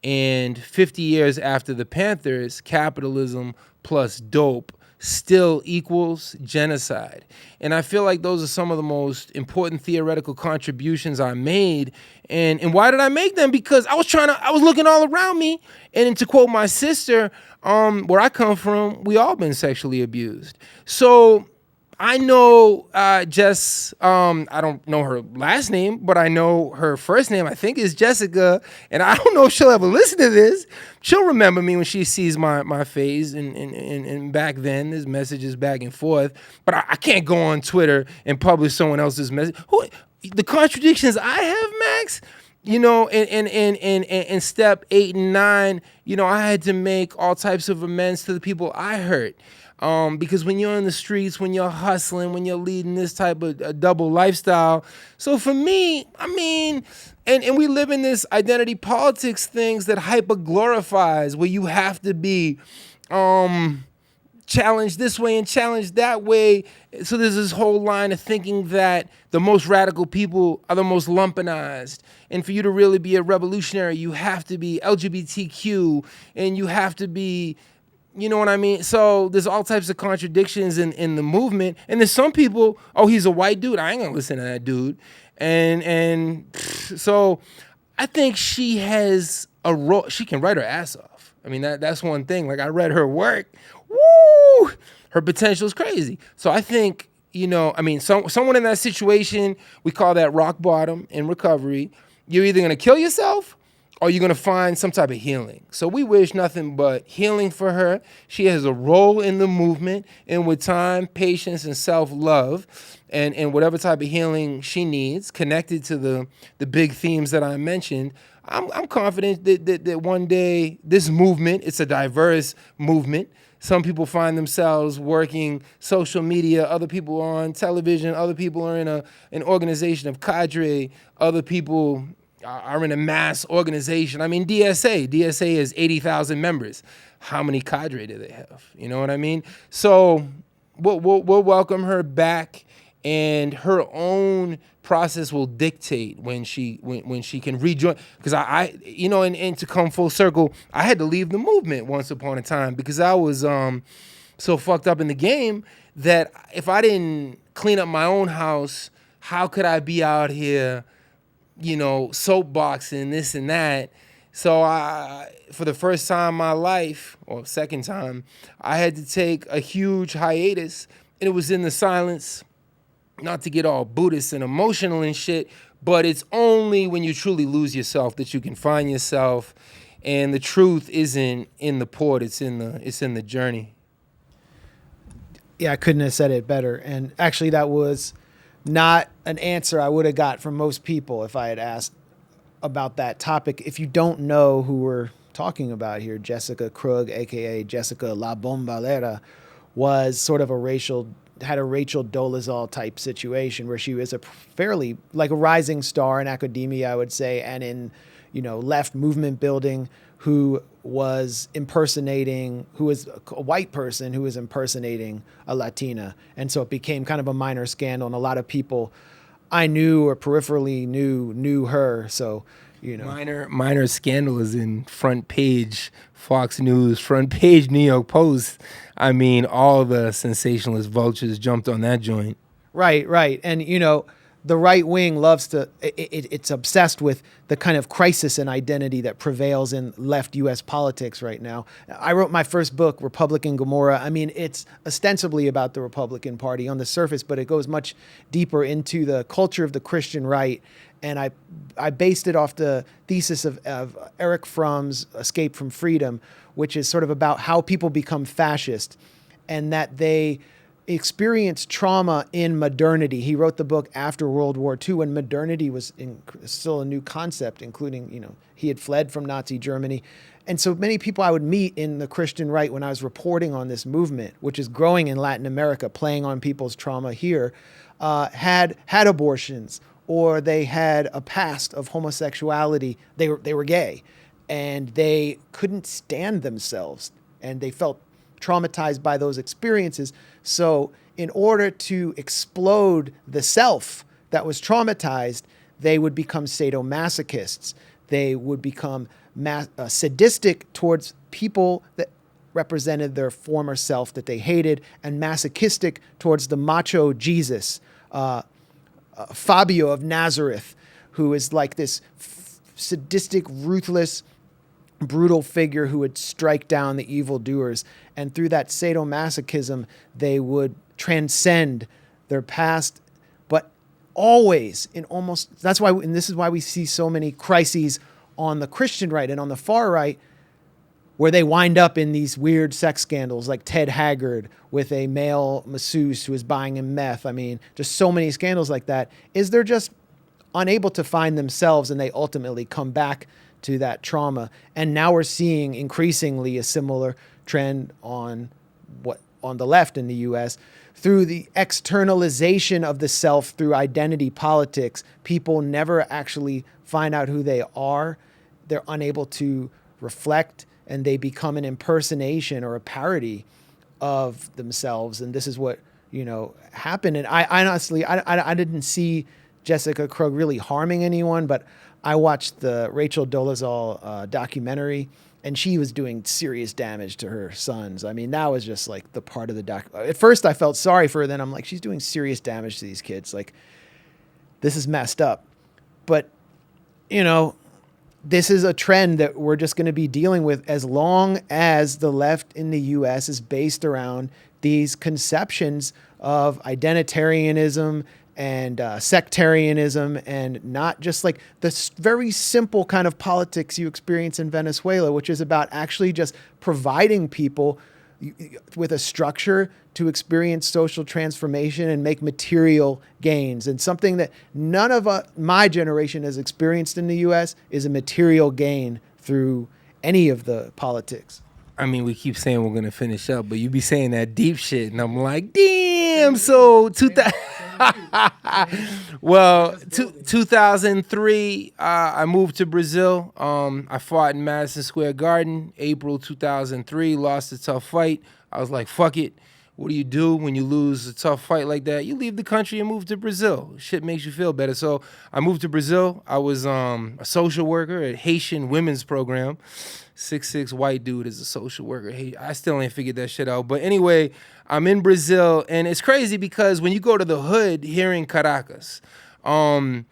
And 50 years after the Panthers, capitalism plus dope still equals genocide. And I feel like those are some of the most important theoretical contributions I made. And why did I make them? Because I was looking all around me. And to quote my sister, where I come from, we all been sexually abused. So I know Jess, I don't know her last name, but I know her first name, I think, is Jessica. And I don't know if she'll ever listen to this. She'll remember me when she sees my face. And back then, there's messages back and forth. But I can't go on Twitter and publish someone else's message. The contradictions I have, Max, you know, in step 8 and 9, you know, I had to make all types of amends to the people I hurt. Because when you're in the streets, when you're hustling, when you're leading this type of a double lifestyle. So for me, I mean, and we live in this identity politics things that hyper glorifies, where you have to be challenged this way and challenged that way. So there's this whole line of thinking that the most radical people are the most lumpenized. And for you to really be a revolutionary, you have to be LGBTQ and you have to be, you know what I mean? So there's all types of contradictions in the movement. And there's some people, oh, he's a white dude, I ain't gonna listen to that dude. And so I think she has a role. She can write her ass off. I mean, that's one thing. Like, I read her work. Woo! Her potential is crazy. So I think, you know, I mean, someone in that situation, we call that rock bottom in recovery. You're either gonna kill yourself or you're going to find some type of healing. So we wish nothing but healing for her. She has a role in the movement, and with time, patience, and self-love, and whatever type of healing she needs, connected to the big themes that I mentioned, I'm confident that one day this movement, it's a diverse movement. Some people find themselves working social media, other people are on television, other people are in an organization of cadre, other people are in a mass organization. I mean, DSA is 80,000 members. How many cadre do they have? You know what I mean? So we'll welcome her back, and her own process will dictate when she can rejoin. Because I you know, and to come full circle, I had to leave the movement once upon a time because I was so fucked up in the game that if I didn't clean up my own house, how could I be out here, you know, soapboxing this and that? So for the first time in my life, or second time, I had to take a huge hiatus, and it was in the silence not to get all Buddhist and emotional and shit, but it's only when you truly lose yourself that you can find yourself. And the truth isn't in the port, it's in the journey. Yeah, I couldn't have said it better. And actually, that was not an answer I would have got from most people if I had asked about that topic. If you don't know who we're talking about here, Jessica Krug, aka Jessica La Bombalera, was sort of had a Rachel Dolezal type situation where she was a fairly, like a rising star in academia, I would say, and in, left movement building, who was a white person who was impersonating a Latina. And so it became kind of a minor scandal, and a lot of people I knew or peripherally knew her. So, Minor scandal is in front page Fox News, front page New York Post. I mean, all the sensationalist vultures jumped on that joint. Right. And, the right wing loves to, it's obsessed with the kind of crisis in identity that prevails in left U.S. politics right now. I wrote my first book, Republican Gomorrah. I mean, it's ostensibly about the Republican Party on the surface, but it goes much deeper into the culture of the Christian right. And I based it off the thesis of Eric Fromm's Escape from Freedom, which is sort of about how people become fascist and that they experienced trauma in modernity. He wrote the book after World War II when modernity was still a new concept, including, he had fled from Nazi Germany. And so many people I would meet in the Christian right when I was reporting on this movement, which is growing in Latin America, playing on people's trauma here, had abortions, or they had a past of homosexuality. They were gay, and they couldn't stand themselves, and they felt traumatized by those experiences. So in order to explode the self that was traumatized, they would become sadomasochists. They would become sadistic towards people that represented their former self that they hated, and masochistic towards the macho Jesus, Fabio of Nazareth, who is like this sadistic, ruthless, brutal figure who would strike down the evildoers. And through that sadomasochism, they would transcend their past, but always and this is why we see so many crises on the Christian right and on the far right, where they wind up in these weird sex scandals like Ted Haggard with a male masseuse who is buying him meth. I mean, just so many scandals like that, is they're just unable to find themselves, and they ultimately come back to that trauma. And now we're seeing increasingly a similar trend on the left in the US through the externalization of the self through identity politics. People never actually find out who they are. They're unable to reflect, and they become an impersonation or a parody of themselves. And this is what, happened. And I honestly, I didn't see Jessica Krug really harming anyone, but I watched the Rachel Dolezal documentary, and she was doing serious damage to her sons. I mean, that was just like the part of the doc. At first I felt sorry for her. Then I'm like, she's doing serious damage to these kids. Like, this is messed up. But, this is a trend that we're just going to be dealing with as long as the left in the U.S. is based around these conceptions of identitarianism and sectarianism, and not just like the very simple kind of politics you experience in Venezuela, which is about actually just providing people with a structure to experience social transformation and make material gains. And something that none of my generation has experienced in the U.S. is a material gain through any of the politics. I mean, we keep saying we're going to finish up, but you be saying that deep shit, and I'm like, damn, so 2003, I moved to Brazil. I fought in Madison Square Garden, April 2003, lost a tough fight. I was like, fuck it. What do when you lose a tough fight like that? You leave the country and move to Brazil. Shit makes you feel better. So I moved to Brazil. I was a social worker at Haitian Women's Program. 6'6" white dude is a social worker. Hey, I still ain't figured that shit out. But anyway, I'm in Brazil, and it's crazy because when you go to the hood here in Caracas, or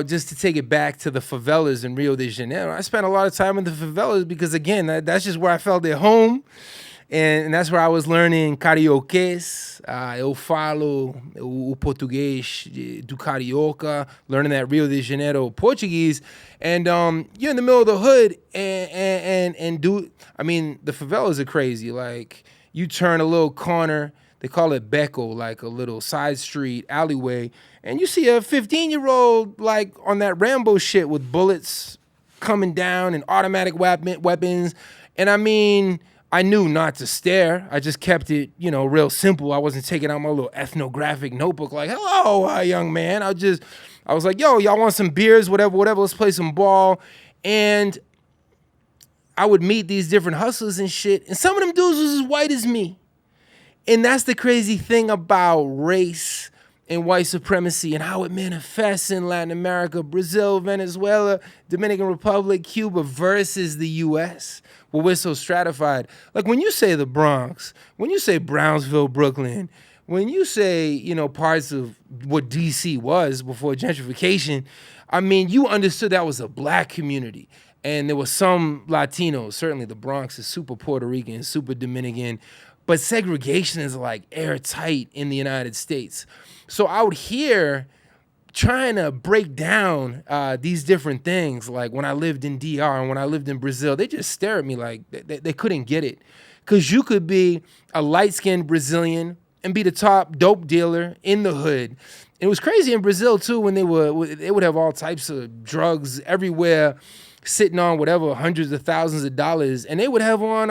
just to take it back to the favelas in Rio de Janeiro, I spent a lot of time in the favelas because, again, that's just where I felt at home. And that's where I was learning carioquês. Eu falo o português do carioca, learning that Rio de Janeiro Portuguese. And you're in the middle of the hood and I mean, the favelas are crazy. Like, you turn a little corner, they call it beco, like a little side street alleyway, and you see a 15-year-old like on that Rambo shit with bullets coming down and automatic weapons. And I mean, I knew not to stare. I just kept it, real simple. I wasn't taking out my little ethnographic notebook like, hello, young man. I was like, yo, y'all want some beers, whatever, let's play some ball. And I would meet these different hustlers and shit, and some of them dudes was as white as me. And that's the crazy thing about race and white supremacy and how it manifests in Latin America, Brazil, Venezuela, Dominican Republic, Cuba versus the U.S., where we're so stratified. Like, when you say the Bronx, when you say Brownsville, Brooklyn, when you say, parts of what D.C. was before gentrification, I mean, you understood that was a black community. And there were some Latinos. Certainly the Bronx is super Puerto Rican, super Dominican. But segregation is like airtight in the United States. So I would hear trying to break down these different things. Like when I lived in DR and when I lived in Brazil, they just stare at me like they couldn't get it. Because you could be a light-skinned Brazilian and be the top dope dealer in the hood. It was crazy in Brazil, too, when they would have all types of drugs everywhere, sitting on whatever, hundreds of thousands of dollars, and they would have on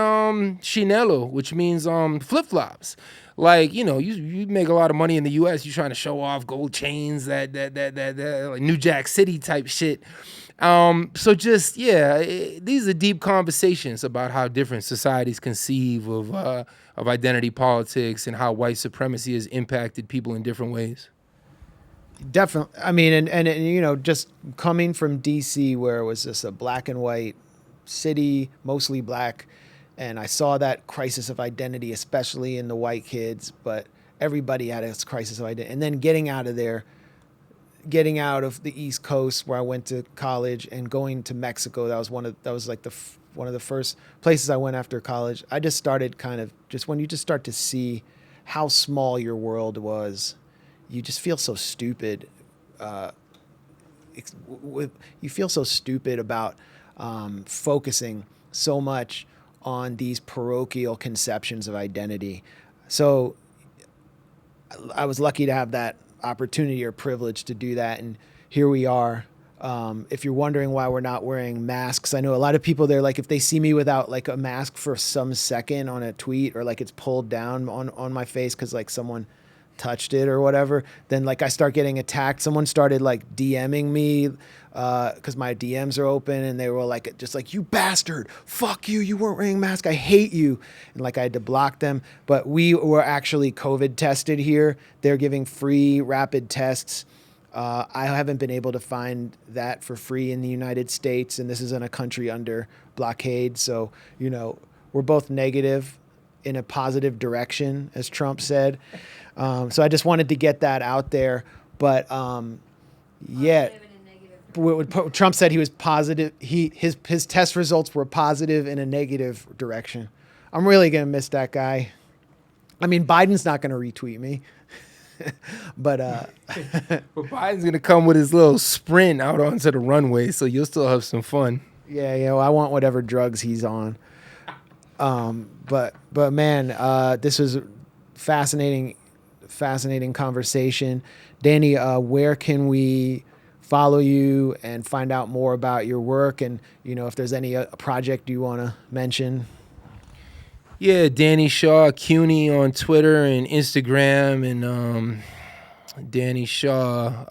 chinelo, which means flip-flops. Like, you make a lot of money in the U.S., you're trying to show off gold chains, that like New Jack City type shit. So just, these are deep conversations about how different societies conceive of identity politics and how white supremacy has impacted people in different ways. Definitely. I mean, and just coming from DC, where it was just a black and white city, mostly black, and I saw that crisis of identity, especially in the white kids, but everybody had a crisis of identity. And then getting out of there, getting out of the East Coast where I went to college and going to Mexico, that was one of the first places I went after college. I just started when you just start to see how small your world was, you just feel so stupid. You feel so stupid about focusing so much on these parochial conceptions of identity. So I was lucky to have that opportunity or privilege to do that, and here we are. If you're wondering why we're not wearing masks, I know a lot of people, they're like, if they see me without like a mask for some second on a tweet, or like it's pulled down on my face because like someone touched it or whatever, then like I start getting attacked. Someone started like DMing me because my DMs are open, and they were like, just like, you bastard, fuck you, you weren't wearing a mask, I hate you. And like I had to block them. But we were actually COVID tested here. They're giving free rapid tests. I haven't been able to find that for free in the United States, and this is in a country under blockade. So, we're both negative in a positive direction, as Trump said. So I just wanted to get that out there. But Trump said he was positive. His test results were positive in a negative direction. I'm really gonna miss that guy. I mean, Biden's not gonna retweet me, but But Biden's gonna come with his little sprint out onto the runway, so you'll still have some fun. Yeah. Well, I want whatever drugs he's on. But man, this was fascinating conversation. Danny, where can we follow you and find out more about your work? And, if there's any project you want to mention. Yeah, Danny Shaw CUNY on Twitter and Instagram, and Danny Shaw.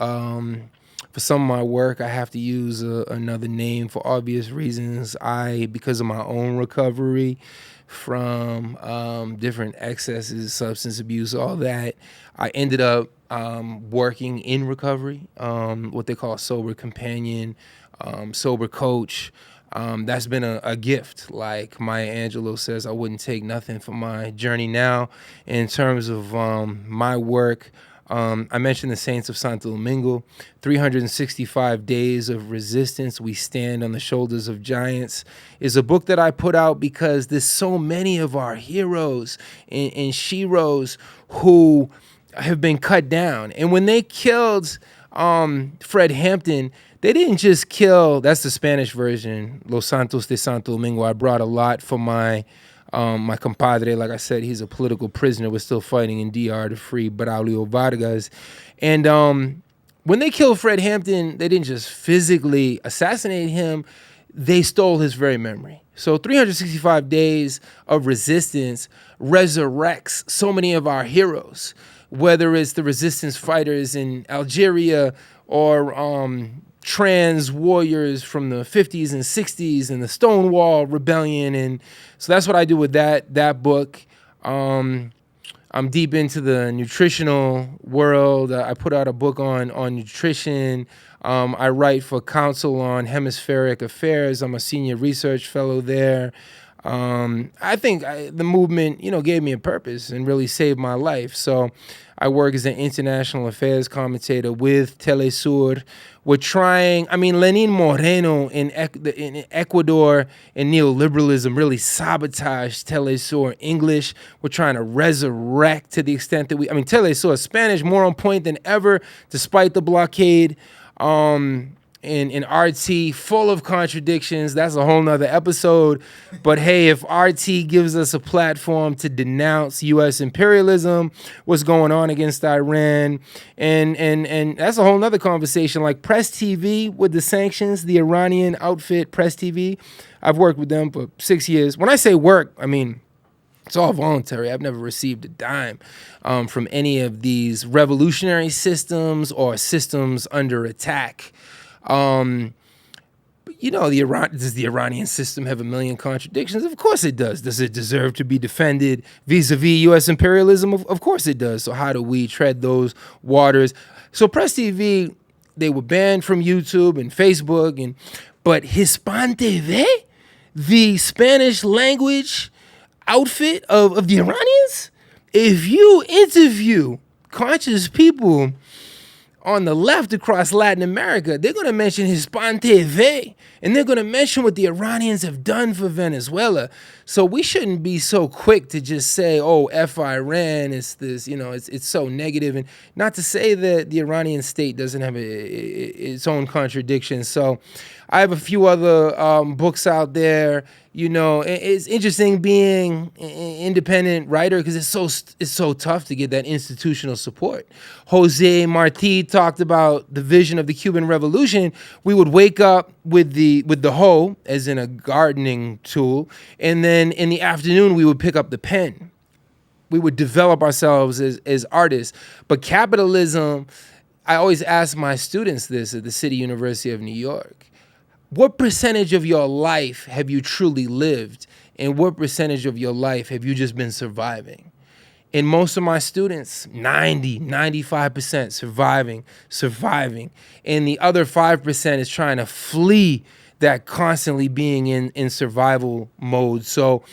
For some of my work, I have to use another name for obvious reasons. Because of my own recovery from different excesses, substance abuse, all that, I ended up working in recovery, what they call sober companion, sober coach. That's been a gift. Like Maya Angelou says, I wouldn't take nothing for my journey now. In terms of my work, I mentioned the Saints of Santo Domingo, 365 Days of Resistance, We Stand on the Shoulders of Giants, is a book that I put out because there's so many of our heroes and sheroes who have been cut down. And when they killed Fred Hampton, they didn't just kill, that's the Spanish version, Los Santos de Santo Domingo. I brought a lot for my compadre. Like I said, he's a political prisoner. We're still fighting in DR to free Braulio Vargas. And when they killed Fred Hampton, they didn't just physically assassinate him, they stole his very memory. So 365 Days of Resistance resurrects so many of our heroes, whether it's the resistance fighters in Algeria or trans warriors from the 50s and 60s and the Stonewall Rebellion. And so that's what I do with that book. I'm deep into the nutritional world. I put out a book on nutrition. I write for Council on Hemispheric Affairs. I'm a senior research fellow there. I think the movement, gave me a purpose and really saved my life. So I work as an international affairs commentator with Telesur. We're trying, Lenin Moreno in Ecuador and neoliberalism really sabotaged Telesur English. We're trying to resurrect to the extent that Telesur Spanish more on point than ever, despite the blockade. In RT, full of contradictions. That's a whole nother episode. But hey, if RT gives us a platform to denounce U.S. imperialism, what's going on against Iran, and that's a whole nother conversation. Like Press TV with the sanctions, the Iranian outfit Press TV, I've worked with them for 6 years. When I say work, it's all voluntary. I've never received a dime from any of these revolutionary systems or systems under attack. Does the Iranian system have a million contradictions? Of course it does. Does it deserve to be defended vis-a-vis U.S. imperialism? Of course it does. So how do we tread those waters? So Press TV, they were banned from YouTube and Facebook, but Hispan TV, the Spanish language outfit of the Iranians, if you interview conscious people on the left across Latin America, they're going to mention Hispan TV, and they're going to mention what the Iranians have done for Venezuela. So we shouldn't be so quick to just say, oh, F Iran, it's this, it's so negative. And not to say that the Iranian state doesn't have its own contradictions. So I have a few other books out there. It's interesting being an independent writer because it's so tough to get that institutional support. Jose Marti talked about the vision of the Cuban Revolution. We would wake up with the hoe, as in a gardening tool, and then in the afternoon we would pick up the pen. We would develop ourselves as artists. But capitalism, I always ask my students this at the City University of New York. What percentage of your life have you truly lived? And what percentage of your life have you just been surviving? And most of my students, 95% surviving. And the other 5% is trying to flee that constantly being in survival mode. So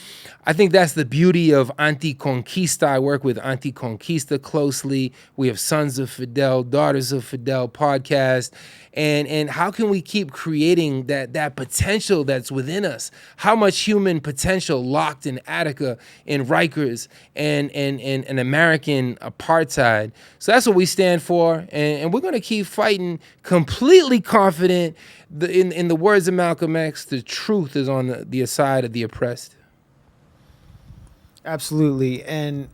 I think that's the beauty of Anti-Conquista. I work with Anti-Conquista closely. We have Sons of Fidel, Daughters of Fidel podcast. And how can we keep creating that potential that's within us? How much human potential locked in Attica, in Rikers, and American apartheid. So that's what we stand for. And we're going to keep fighting, completely confident. In the words of Malcolm X, the truth is on the side of the oppressed. Absolutely. And,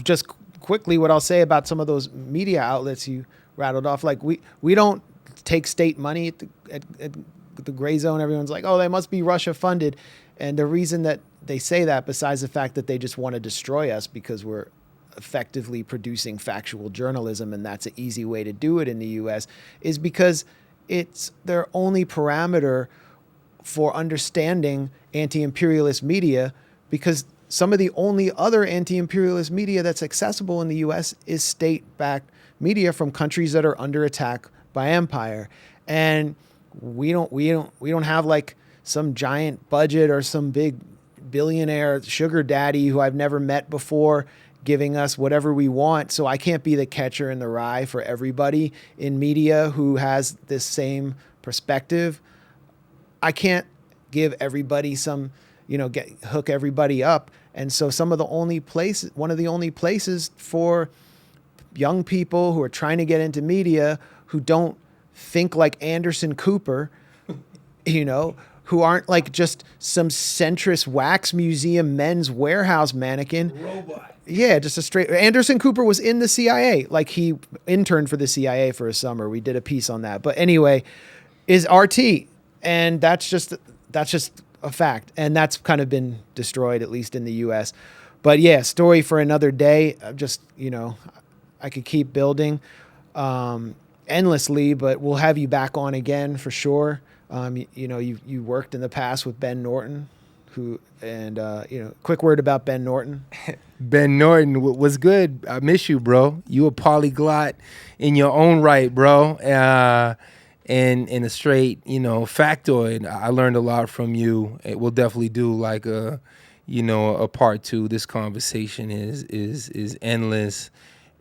just quickly, what I'll say about some of those media outlets you rattled off, like we don't take state money at the gray zone. Everyone's like, oh, they must be Russia funded. And the reason that they say that, besides the fact that they just want to destroy us because we're effectively producing factual journalism, and that's an easy way to do it in the U.S., is because it's their only parameter for understanding anti-imperialist media, because some of the only other anti-imperialist media that's accessible in the U.S. is state-backed media from countries that are under attack by empire. And we don't have like some giant budget or some big billionaire sugar daddy who I've never met before giving us whatever we want. So I can't be the catcher in the rye for everybody in media who has this same perspective. I can't give everybody some, hook everybody up. And so one of the only places for young people who are trying to get into media, who don't think like Anderson Cooper, who aren't like just some centrist wax museum Men's Warehouse mannequin. Robot. Yeah, just a straight. Anderson Cooper was in the CIA. Like, he interned for the CIA for a summer. We did a piece on that. But anyway, is RT. And that's just a fact. And that's kind of been destroyed, at least in the US. But yeah, story for another day. Just, I could keep building endlessly, but we'll have you back on again for sure. You worked in the past with Ben Norton, quick word about Ben Norton. Ben Norton was good. I miss you, bro. You a polyglot in your own right, bro. And a straight, factoid. I learned a lot from you. We'll definitely do like a part two. This conversation is endless,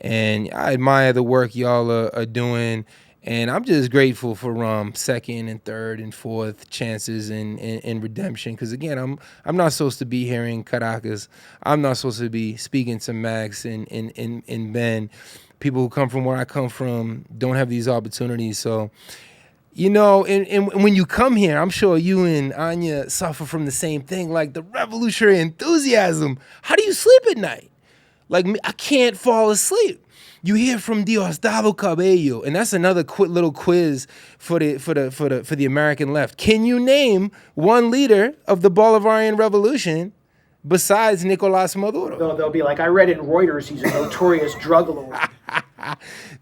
and I admire the work y'all are doing. And I'm just grateful for second and third and fourth chances in redemption. Because again, I'm not supposed to be here in Caracas. I'm not supposed to be speaking to Max and Ben. People who come from where I come from don't have these opportunities. So, and when you come here, I'm sure you and Anya suffer from the same thing, like the revolutionary enthusiasm. How do you sleep at night? Like me, I can't fall asleep. You hear from Diosdado Cabello, and that's another little quiz for the American left. Can you name one leader of the Bolivarian Revolution besides Nicolás Maduro? They'll be like, I read in Reuters he's a notorious drug lord.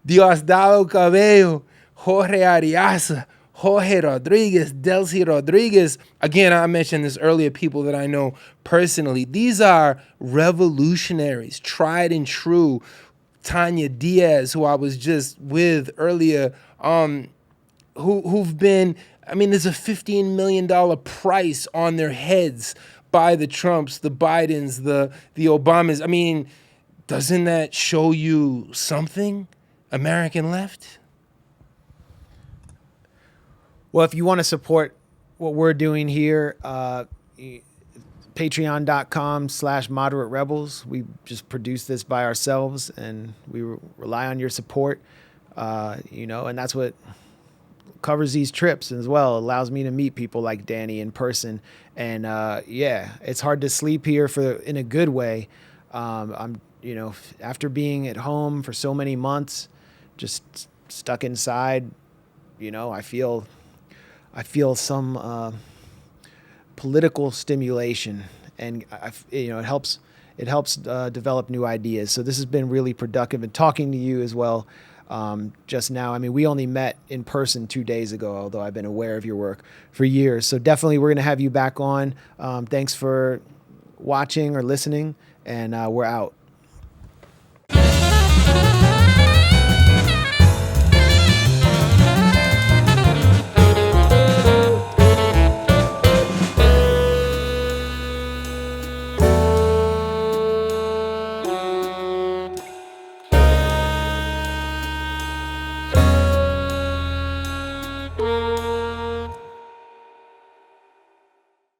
Diosdado Cabello, Jorge Arias, Jorge Rodriguez, Delcy Rodriguez. Again, I mentioned this earlier, people that I know personally. These are revolutionaries, tried and true. Tanya Diaz, who I was just with earlier, who've been, there's a $15 million price on their heads by the Trumps, the Bidens, the Obamas. Doesn't that show you something, American left? Well, if you want to support what we're doing here, patreon.com/moderate rebels. We just produce this by ourselves, and we rely on your support, and that's what covers these trips as well. It allows me to meet people like Danny in person. And it's hard to sleep here in a good way. I'm, after being at home for so many months, just stuck inside, I feel some political stimulation, and it helps develop new ideas. So this has been really productive, and talking to you as well just now. We only met in person 2 days ago, although I've been aware of your work for years. So definitely we're going to have you back on. Thanks for watching or listening, and we're out.